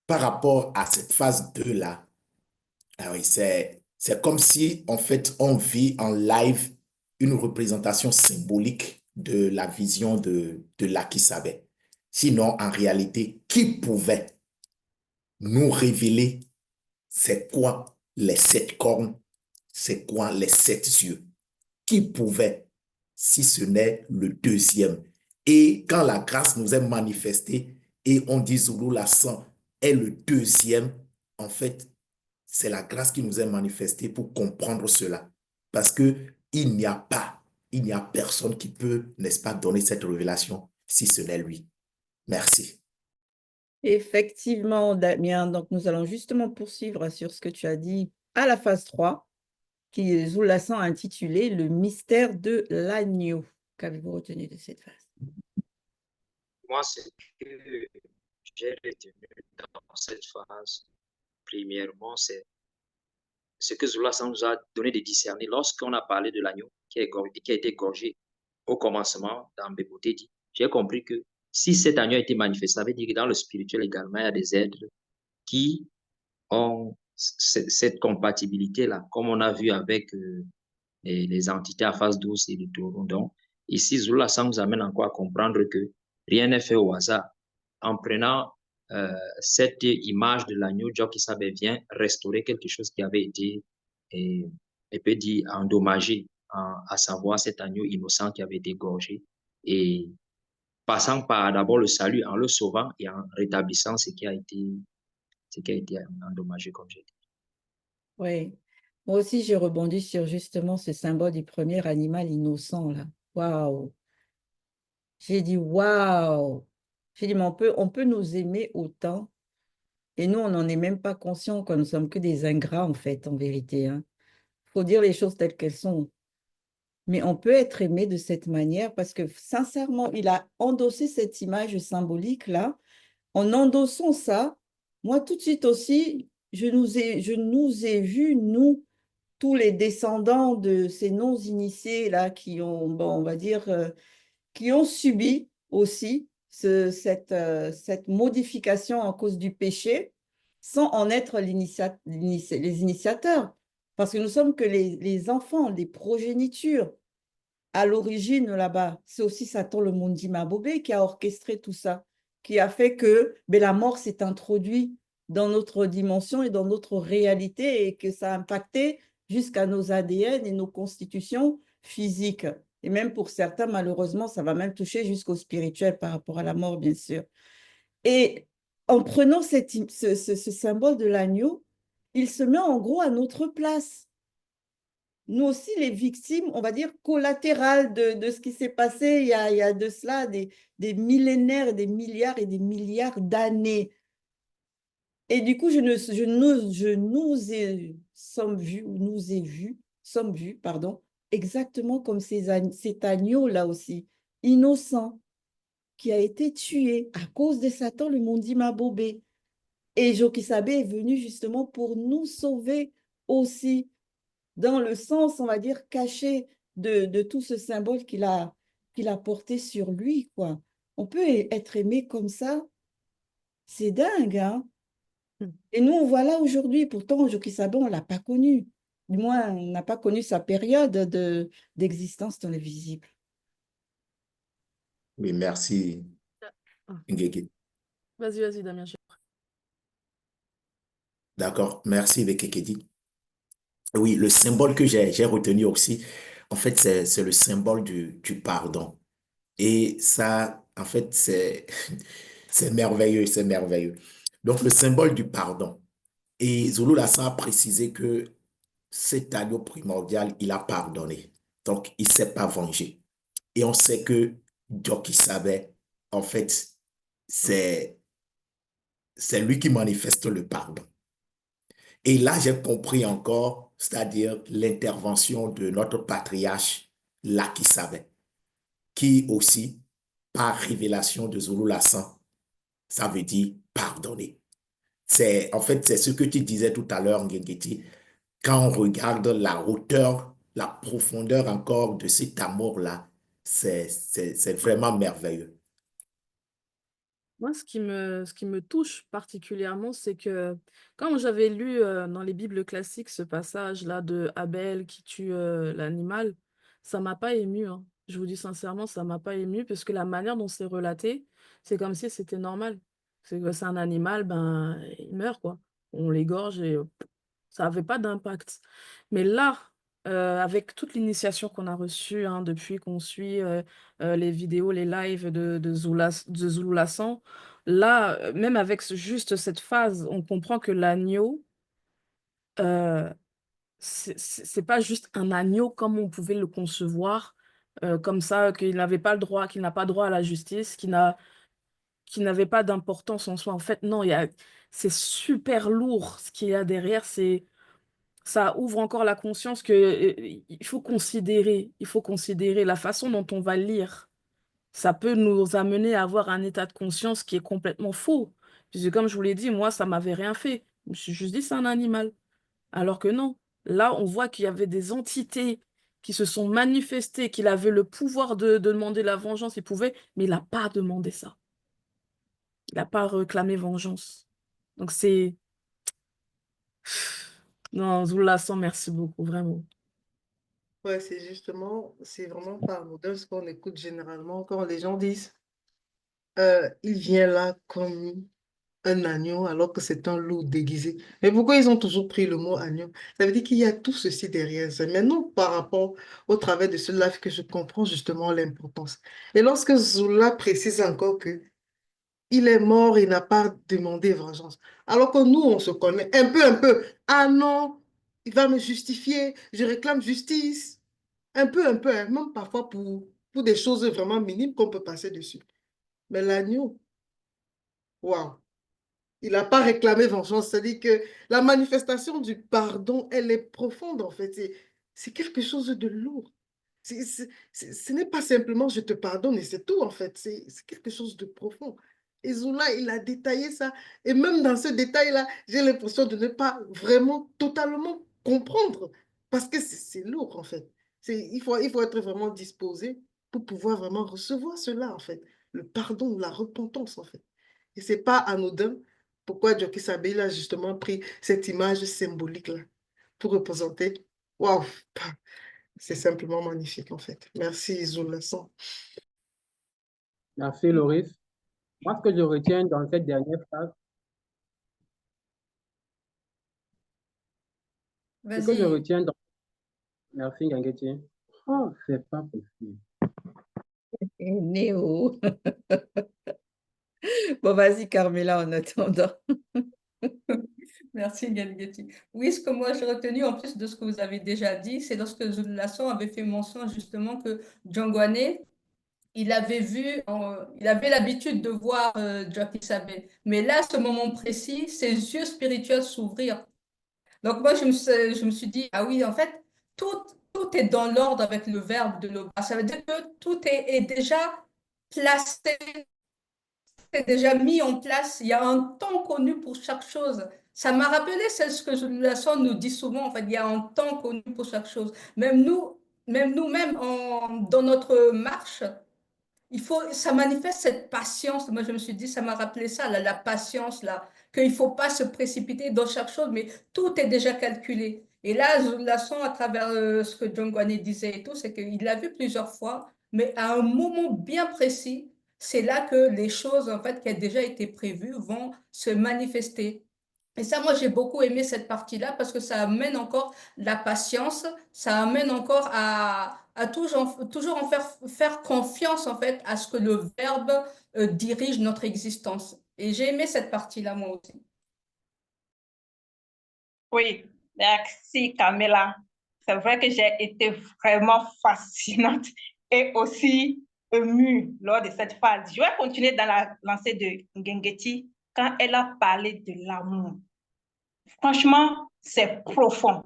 B: par rapport à cette phase 2 là, ah oui, c'est comme si, en fait, on vit en live une représentation symbolique de la vision de l'Akisabe. Sinon, en réalité, qui pouvait nous révéler c'est quoi les sept cornes, c'est quoi les sept yeux? Qui pouvait, si ce n'est le deuxième? Et quand la grâce nous est manifestée et on dit Zulu Lasson est le deuxième, en fait, c'est la grâce qui nous est manifestée pour comprendre cela. Parce que il n'y a personne qui peut, n'est-ce pas, donner cette révélation si ce n'est lui. Merci.
A: Effectivement, Damien. Donc, nous allons justement poursuivre sur ce que tu as dit à la phase 3, qui Zulu Lasson a intitulé Le mystère de l'agneau. Qu'avez-vous retenu de cette phase?
C: Moi, ce que j'ai retenu dans cette phase, premièrement, c'est ce que Zulu Lasson nous a donné de discerner lorsqu'on a parlé de l'agneau qui a été égorgé au commencement dans Bébotedi. J'ai compris que si cet agneau a été manifesté, ça veut dire que dans le spirituel également, il y a des êtres qui ont cette compatibilité-là, comme on a vu avec les entités à phase douce et le taureau. Donc, Ici, Zulasan nous amène encore à comprendre que rien n'est fait au hasard. En prenant cette image de l'agneau, Joki Sabe vient restaurer quelque chose qui avait été, et peut dire, endommagé, à savoir cet agneau innocent qui avait été égorgé, et passant par d'abord le salut en le sauvant et en rétablissant ce qui a été endommagé, comme j'ai dit.
A: Oui. Moi aussi, j'ai rebondi sur justement ce symbole du premier animal innocent, là. Waouh! J'ai dit waouh! J'ai dit, mais on peut nous aimer autant et nous, on n'en est même pas conscient que nous sommes que des ingrats, en fait, en vérité, hein. Faut dire les choses telles qu'elles sont. Mais on peut être aimé de cette manière parce que sincèrement, il a endossé cette image symbolique-là. En endossant ça, moi tout de suite aussi, je nous ai vus, nous, tous les descendants de ces non-initiés-là qui ont, bon, on va dire, qui ont subi aussi cette modification à cause du péché sans en être les initiateurs. Parce que nous sommes que les enfants, les progénitures à l'origine là-bas. C'est aussi Satan le Mundi Mabobé qui a orchestré tout ça, qui a fait que la mort s'est introduite dans notre dimension et dans notre réalité et que ça a impacté jusqu'à nos ADN et nos constitutions physiques. Et même pour certains, malheureusement, ça va même toucher jusqu'au spirituel par rapport à la mort, bien sûr. Et en prenant ce symbole de l'agneau, il se met en gros à notre place. Nous aussi, les victimes, on va dire, collatérales de ce qui s'est passé il y a de cela des millénaires, des milliards et des milliards d'années. Et du coup, sommes vus, pardon, exactement comme cet agneau-là aussi, innocent, qui a été tué à cause de Satan, le Mundi Mabobé. Et Jokisabe est venu justement pour nous sauver aussi, dans le sens, on va dire, caché de tout ce symbole qu'il a porté sur lui, quoi. On peut être aimé comme ça, c'est dingue, hein? Et nous, on voit là aujourd'hui, pourtant, Jokisabe, on ne l'a pas connu. Du moins, on n'a pas connu sa période d'existence dans le visible.
B: Oui, merci,
F: Ah,
B: Ngege.
F: vas-y, Damien.
B: D'accord, merci, Bekekedi. Oui, le symbole que j'ai retenu aussi, en fait, c'est le symbole du pardon. Et ça, en fait, c'est merveilleux, c'est merveilleux. Donc, le symbole du pardon. Et Zulu Lassan a précisé que cet agneau primordial, il a pardonné. Donc, il ne s'est pas vengé. Et on sait que Joki savait, en fait, c'est lui qui manifeste le pardon. Et là, j'ai compris encore, c'est-à-dire l'intervention de notre patriarche, Laki Sabe, qui aussi, par révélation de Zulu Lassan, ça veut dire pardonner. En fait, c'est ce que tu disais tout à l'heure, Ngengeti. Quand on regarde la hauteur, la profondeur encore de cet amour-là, c'est vraiment merveilleux.
F: Moi, ce qui me touche particulièrement, c'est que quand j'avais lu dans les Bibles classiques ce passage-là de Abel qui tue l'animal, ça m'a pas ému, hein. Je vous dis sincèrement, ça m'a pas ému parce que la manière dont c'est relaté, c'est comme si c'était normal. C'est que c'est un animal, ben, il meurt, quoi. On l'égorge et ça n'avait pas d'impact. Mais là, avec toute l'initiation qu'on a reçue hein, depuis qu'on suit les vidéos, les lives de Zulu Lassan, là, même avec juste cette phase, on comprend que l'agneau, euh, c'est pas juste un agneau comme on pouvait le concevoir, comme ça, qu'il n'avait pas le droit, qu'il n'a pas droit à la justice, qu'il n'avait pas d'importance en soi. En fait, non, c'est super lourd ce qu'il y a derrière, ça ouvre encore la conscience que il faut considérer la façon dont on va lire. Ça peut nous amener à avoir un état de conscience qui est complètement faux. Puisque comme je vous l'ai dit, moi, ça m'avait rien fait. Je me suis juste dit, c'est un animal. Alors que non. Là, on voit qu'il y avait des entités qui se sont manifestées, qu'il avait le pouvoir de demander la vengeance, il pouvait, mais il n'a pas demandé ça. Il n'a pas réclamé vengeance. Donc c'est... Non, Zoula, merci beaucoup, vraiment.
G: Ouais, c'est vraiment pas anodin ce qu'on écoute généralement quand les gens disent il vient là comme un agneau alors que c'est un loup déguisé. Mais pourquoi ils ont toujours pris le mot agneau? Ça veut dire qu'il y a tout ceci derrière ça. Maintenant, par rapport au travers de ce live que je comprends justement l'importance. Et lorsque Zoula précise encore que il est mort, il n'a pas demandé vengeance. Alors que nous, on se connaît un peu. Ah non, il va me justifier, je réclame justice. Un peu, hein, même parfois pour des choses vraiment minimes qu'on peut passer dessus. Mais l'agneau, waouh. Il n'a pas réclamé vengeance. C'est-à-dire que la manifestation du pardon, elle est profonde en fait. C'est quelque chose de lourd. Ce n'est pas simplement je te pardonne et c'est tout en fait. C'est quelque chose de profond. Et Zoula, il a détaillé ça. Et même dans ce détail-là, j'ai l'impression de ne pas vraiment totalement comprendre. Parce que c'est lourd en fait. Il faut être vraiment disposé pour pouvoir vraiment recevoir cela en fait. Le pardon, la repentance en fait. Et c'est pas anodin pourquoi Jockey Sabel a justement pris cette image symbolique-là pour représenter. Waouh, c'est simplement magnifique en fait. Merci Zoula.
I: Merci, Loris. Moi, ce que je retiens dans cette dernière phrase, ce que je
D: Vas-y.
I: retiens dans... Merci, Gangetti. Oh, c'est pas possible.
A: Et Néo. Bon, vas-y, Carmela, en attendant.
D: Merci, Galgati. Oui, ce que moi j'ai retenu en plus de ce que vous avez déjà dit, c'est lorsque Zulason avait fait mention justement que Djangwane, il avait l'habitude de voir Jockey Sabé. Mais là, à ce moment précis, ses yeux spirituels s'ouvrirent. Donc moi, je me suis dit, ah oui, en fait, tout, tout est dans l'ordre avec le verbe de l'Oba. Ça veut dire que tout est déjà placé, est déjà mis en place. Il y a un temps connu pour chaque chose. Ça m'a rappelé c'est ce que la sonde nous dit souvent. En fait, il y a un temps connu pour chaque chose. Même nous-mêmes, dans notre marche, ça manifeste cette patience. Moi, je me suis dit, ça m'a rappelé ça, la patience, là, qu'il ne faut pas se précipiter dans chaque chose, mais tout est déjà calculé. Et là, je la sens à travers ce que John Guané disait et tout, c'est qu'il l'a vu plusieurs fois, mais à un moment bien précis, c'est là que les choses, en fait, qui ont déjà été prévues vont se manifester. Et ça, moi, j'ai beaucoup aimé cette partie-là parce que ça amène encore la patience, ça amène encore à toujours en faire confiance, en fait, à ce que le verbe dirige notre existence. Et j'ai aimé cette partie-là, moi aussi.
E: Oui, merci Camilla. C'est vrai que j'ai été vraiment fascinante et aussi émue lors de cette phase. Je vais continuer dans la lancée de Ngengeti quand elle a parlé de l'amour. Franchement, c'est profond.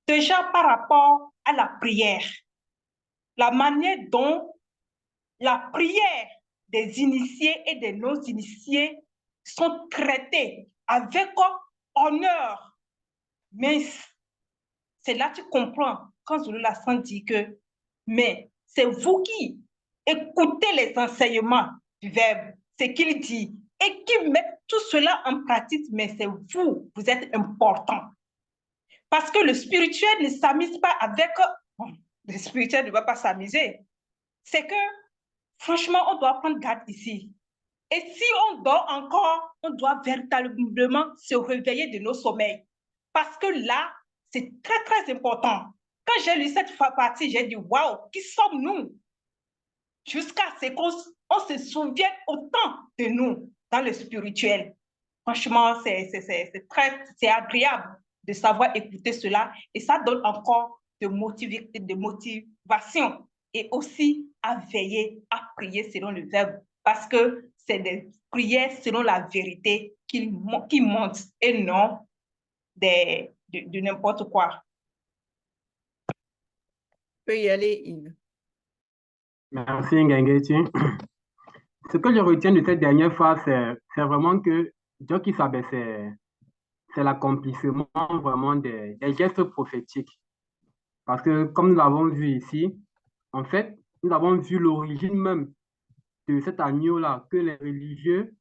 E: Déjà par rapport à la prière, la manière dont la prière des initiés et des non-initiés sont traitées avec honneur. Mais c'est là que tu comprends quand Zulu Lassan dit que, mais c'est vous qui écoutez les enseignements du Verbe, ce qu'il dit, et qui mettez tout cela en pratique, mais c'est vous, vous êtes important. Parce que le spirituel ne s'amuse pas avec... Bon, le spirituel ne va pas s'amuser. C'est que, franchement, on doit prendre garde ici. Et si on dort encore, on doit véritablement se réveiller de nos sommeils. Parce que là, c'est très, très important. Quand j'ai lu cette partie, j'ai dit, waouh, qui sommes-nous? Jusqu'à ce qu'on se souvienne autant de nous dans le spirituel. Franchement, c'est agréable de savoir écouter cela et ça donne encore de motivation et aussi à veiller, à prier selon le verbe parce que c'est des prières selon la vérité qui montent et non de n'importe quoi.
A: Tu peux y aller, Yves.
I: Merci, Ngengeti. Ce que je retiens de cette dernière phase, c'est vraiment que Jockey Sabé, c'est l'accomplissement vraiment des gestes prophétiques. Parce que, comme nous l'avons vu ici, en fait, nous avons vu l'origine même de cet agneau-là que les religieux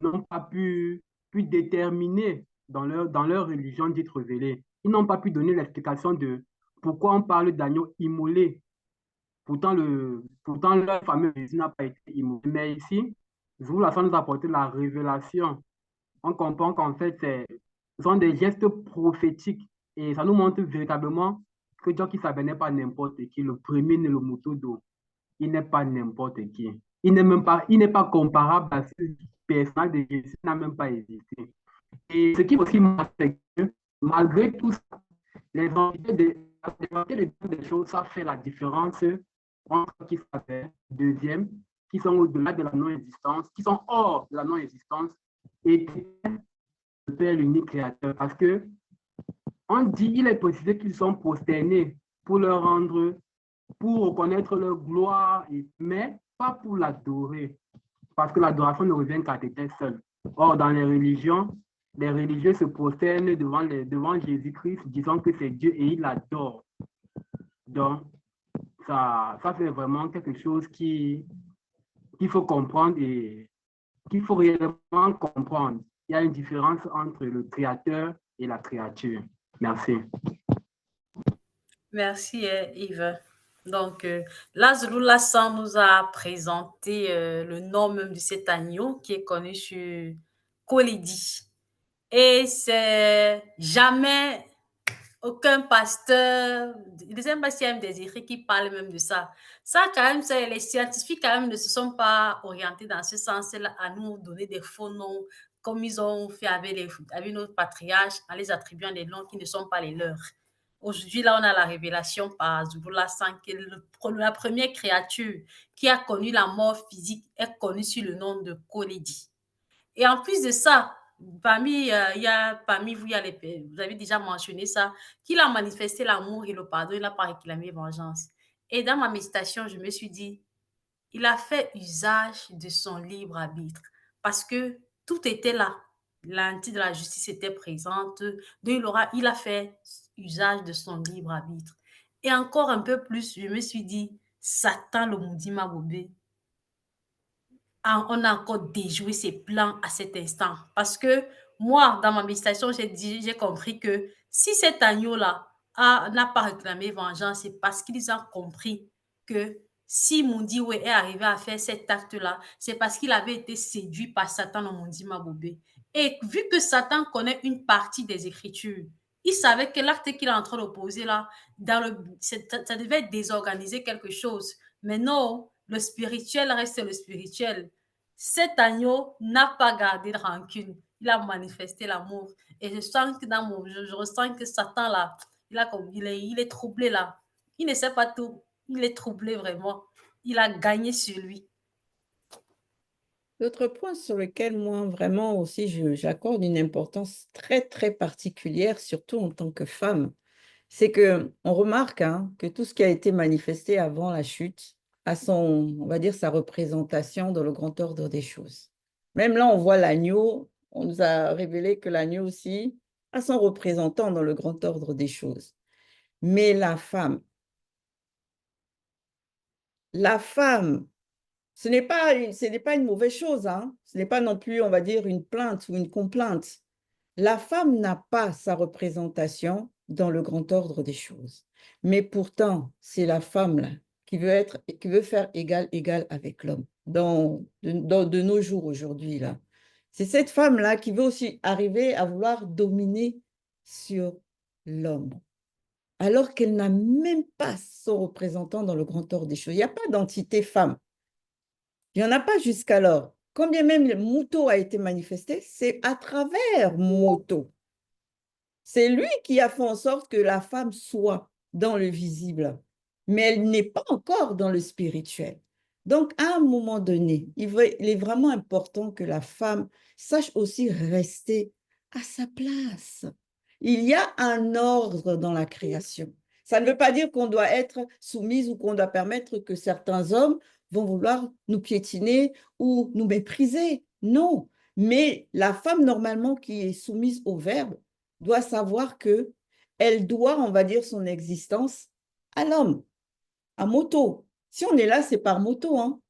I: n'ont pas pu déterminer dans leur religion dite révélée. Ils n'ont pas pu donner l'explication de pourquoi on parle d'agneau immolé? Pourtant, leur fameux Jésus n'a pas été immolé. Mais ici, Zou Lassan nous a apporté la révélation. On comprend qu'en fait, ce sont des gestes prophétiques. Et ça nous montre véritablement que Dieu qui savait n'est pas n'importe qui. Le premier né le moto d'eau. Il n'est pas n'importe qui. Il n'est pas comparable à ce personnage de Jésus, n'a même pas existé. Et ce qui aussi marque, c'est que malgré tout ça, les entités des choses, ça fait la différence entre qui s'appelle deuxième, qui sont au-delà de la non-existence, qui sont hors de la non-existence, et le Père l'unique créateur. Parce que on dit, il est possible qu'ils sont prosternés pour leur rendre, pour reconnaître leur gloire, mais pas pour l'adorer. Parce que l'adoration ne revient qu'à tête seule. Or, dans les religions, les religieux se prosternent devant Jésus-Christ, disant que c'est Dieu et ils l'adorent. Donc, ça fait vraiment quelque chose qu'il faut comprendre et qu'il faut réellement comprendre. Il y a une différence entre le créateur et la créature. Merci.
H: Merci, Yves. Donc, là, Zou Lassan nous a présenté le nom même de cet agneau qui est connu sur Koledi. Et c'est jamais aucun pasteur, je ne sais pas s'il y a des écrits qui parlent même de ça. Ça, quand même, les scientifiques, quand même, ne se sont pas orientés dans ce sens-là à nous donner des faux noms, comme ils ont fait avec nos patriarches, en les attribuant des noms qui ne sont pas les leurs. Aujourd'hui, là, on a la révélation par Zou Lassan, qui est la première créature qui a connu la mort physique, est connue sous le nom de Koledi. Et en plus de ça, parmi vous, vous avez déjà mentionné ça, qu'il a manifesté l'amour et le pardon, il n'a pas réclamé vengeance. Et dans ma méditation, je me suis dit, il a fait usage de son libre arbitre parce que tout était là. L'entité de la justice était présente, donc il a fait usage de son libre arbitre. Et encore un peu plus, je me suis dit, Satan le maudit Mabobé, on a encore déjoué ses plans à cet instant. Parce que moi, dans ma méditation, j'ai compris que si cet agneau-là n'a pas réclamé vengeance, c'est parce qu'ils ont compris que si Mundiwe est arrivé à faire cet acte-là, c'est parce qu'il avait été séduit par Satan dans Mundi Mabobé. Et vu que Satan connaît une partie des Écritures, il savait que l'acte qu'il est en train de poser là, ça devait désorganiser quelque chose. Mais non, le spirituel reste le spirituel. Cet agneau n'a pas gardé de rancune. Il a manifesté l'amour. Et je sens que je ressens que Satan là, il est troublé là. Il ne sait pas tout. Il est troublé vraiment. Il a gagné sur lui.
A: L'autre point sur lequel moi vraiment aussi j'accorde une importance très très particulière, surtout en tant que femme, c'est que on remarque que tout ce qui a été manifesté avant la chute a on va dire, sa représentation dans le grand ordre des choses. Même là, on voit l'agneau, on nous a révélé que l'agneau aussi a son représentant dans le grand ordre des choses. Mais la femme, ce n'est pas une mauvaise chose, ce n'est pas non plus, on va dire, une plainte ou une complainte. La femme n'a pas sa représentation dans le grand ordre des choses. Mais pourtant, c'est la femme là, qui veut faire égal avec l'homme de nos jours aujourd'hui. Là. C'est cette femme-là qui veut aussi arriver à vouloir dominer sur l'homme, alors qu'elle n'a même pas son représentant dans le grand ordre des choses. Il n'y a pas d'entité femme. Il n'y en a pas jusqu'alors. Quand bien même Muto a été manifesté, c'est à travers Muto. C'est lui qui a fait en sorte que la femme soit dans le visible, mais elle n'est pas encore dans le spirituel. Donc, à un moment donné, il est vraiment important que la femme sache aussi rester à sa place. Il y a un ordre dans la création. Ça ne veut pas dire qu'on doit être soumise ou qu'on doit permettre que certains hommes vont vouloir nous piétiner ou nous mépriser. Non, mais la femme, normalement, qui est soumise au Verbe, doit savoir qu'elle doit, on va dire, son existence à l'homme, à Moto. Si on est là, c'est par Moto.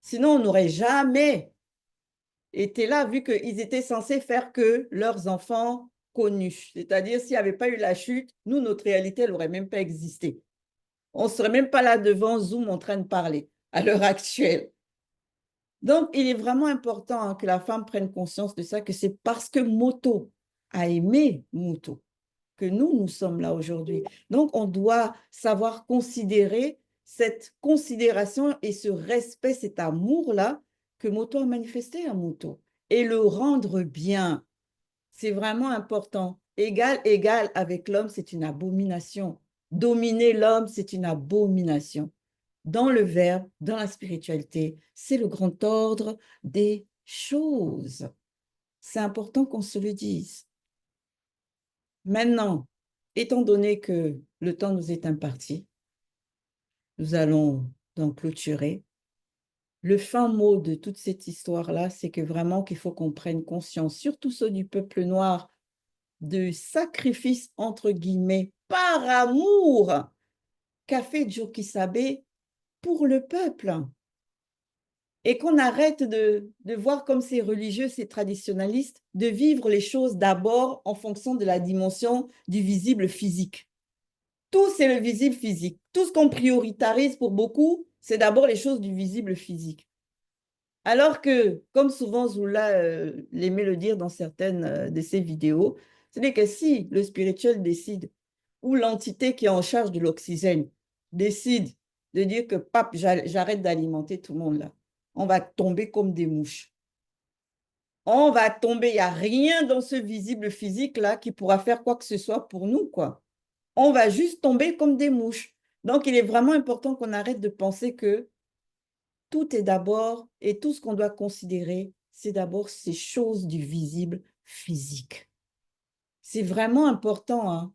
A: Sinon, on n'aurait jamais été là, vu qu'ils étaient censés faire que leurs enfants connu. C'est-à-dire, s'il n'y avait pas eu la chute, nous, notre réalité, elle n'aurait même pas existé. On ne serait même pas là devant Zoom en train de parler à l'heure actuelle. Donc, il est vraiment important hein, que la femme prenne conscience de ça, que c'est parce que Moto a aimé Moto que nous sommes là aujourd'hui. Donc, on doit savoir considérer cette considération et ce respect, cet amour-là que Moto a manifesté à Moto et le rendre bien. C'est vraiment important. Égal avec l'homme, c'est une abomination. Dominer l'homme, c'est une abomination. Dans le verbe, dans la spiritualité, c'est le grand ordre des choses. C'est important qu'on se le dise. Maintenant, étant donné que le temps nous est imparti, nous allons donc clôturer. Le fin mot de toute cette histoire-là, c'est que vraiment qu'il faut qu'on prenne conscience, surtout ceux du peuple noir, de sacrifice, entre guillemets, par amour qu'a fait Djoki Sabé pour le peuple. Et qu'on arrête de voir comme ces religieux, ces traditionnalistes, de vivre les choses d'abord en fonction de la dimension du visible physique. Tout, c'est le visible physique. Tout ce qu'on prioritarise pour beaucoup, c'est d'abord les choses du visible physique. Alors que, comme souvent Zoula l'aimait le dire dans certaines de ses vidéos, c'est que si le spirituel décide, ou l'entité qui est en charge de l'oxygène décide de dire que, pape, j'arrête d'alimenter tout le monde là, on va tomber comme des mouches. On va tomber, il n'y a rien dans ce visible physique là qui pourra faire quoi que ce soit pour nous, quoi. On va juste tomber comme des mouches. Donc, il est vraiment important qu'on arrête de penser que tout est d'abord, et tout ce qu'on doit considérer, c'est d'abord ces choses du visible physique. C'est vraiment important, hein,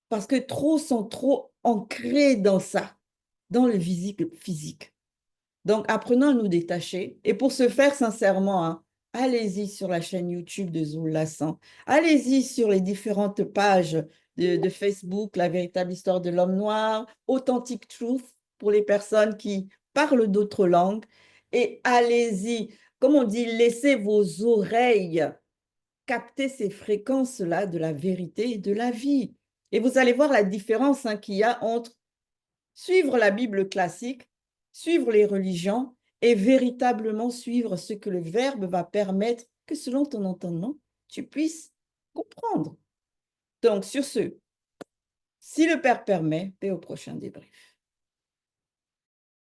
A: parce que trop sont trop ancrés dans ça, dans le visible physique. Donc, apprenons à nous détacher. Et pour ce faire, sincèrement, hein, allez-y sur la chaîne YouTube de Zoul Lassan. Allez-y sur les différentes pages de Facebook, La véritable histoire de l'homme noir, Authentic Truth pour les personnes qui parlent d'autres langues. Et allez-y, comme on dit, laissez vos oreilles capter ces fréquences-là de la vérité et de la vie. Et vous allez voir la différence hein, qu'il y a entre suivre la Bible classique, suivre les religions et véritablement suivre ce que le Verbe va permettre que selon ton entendement, tu puisses comprendre. Donc, sur ce, si le Père permet, et au prochain débrief.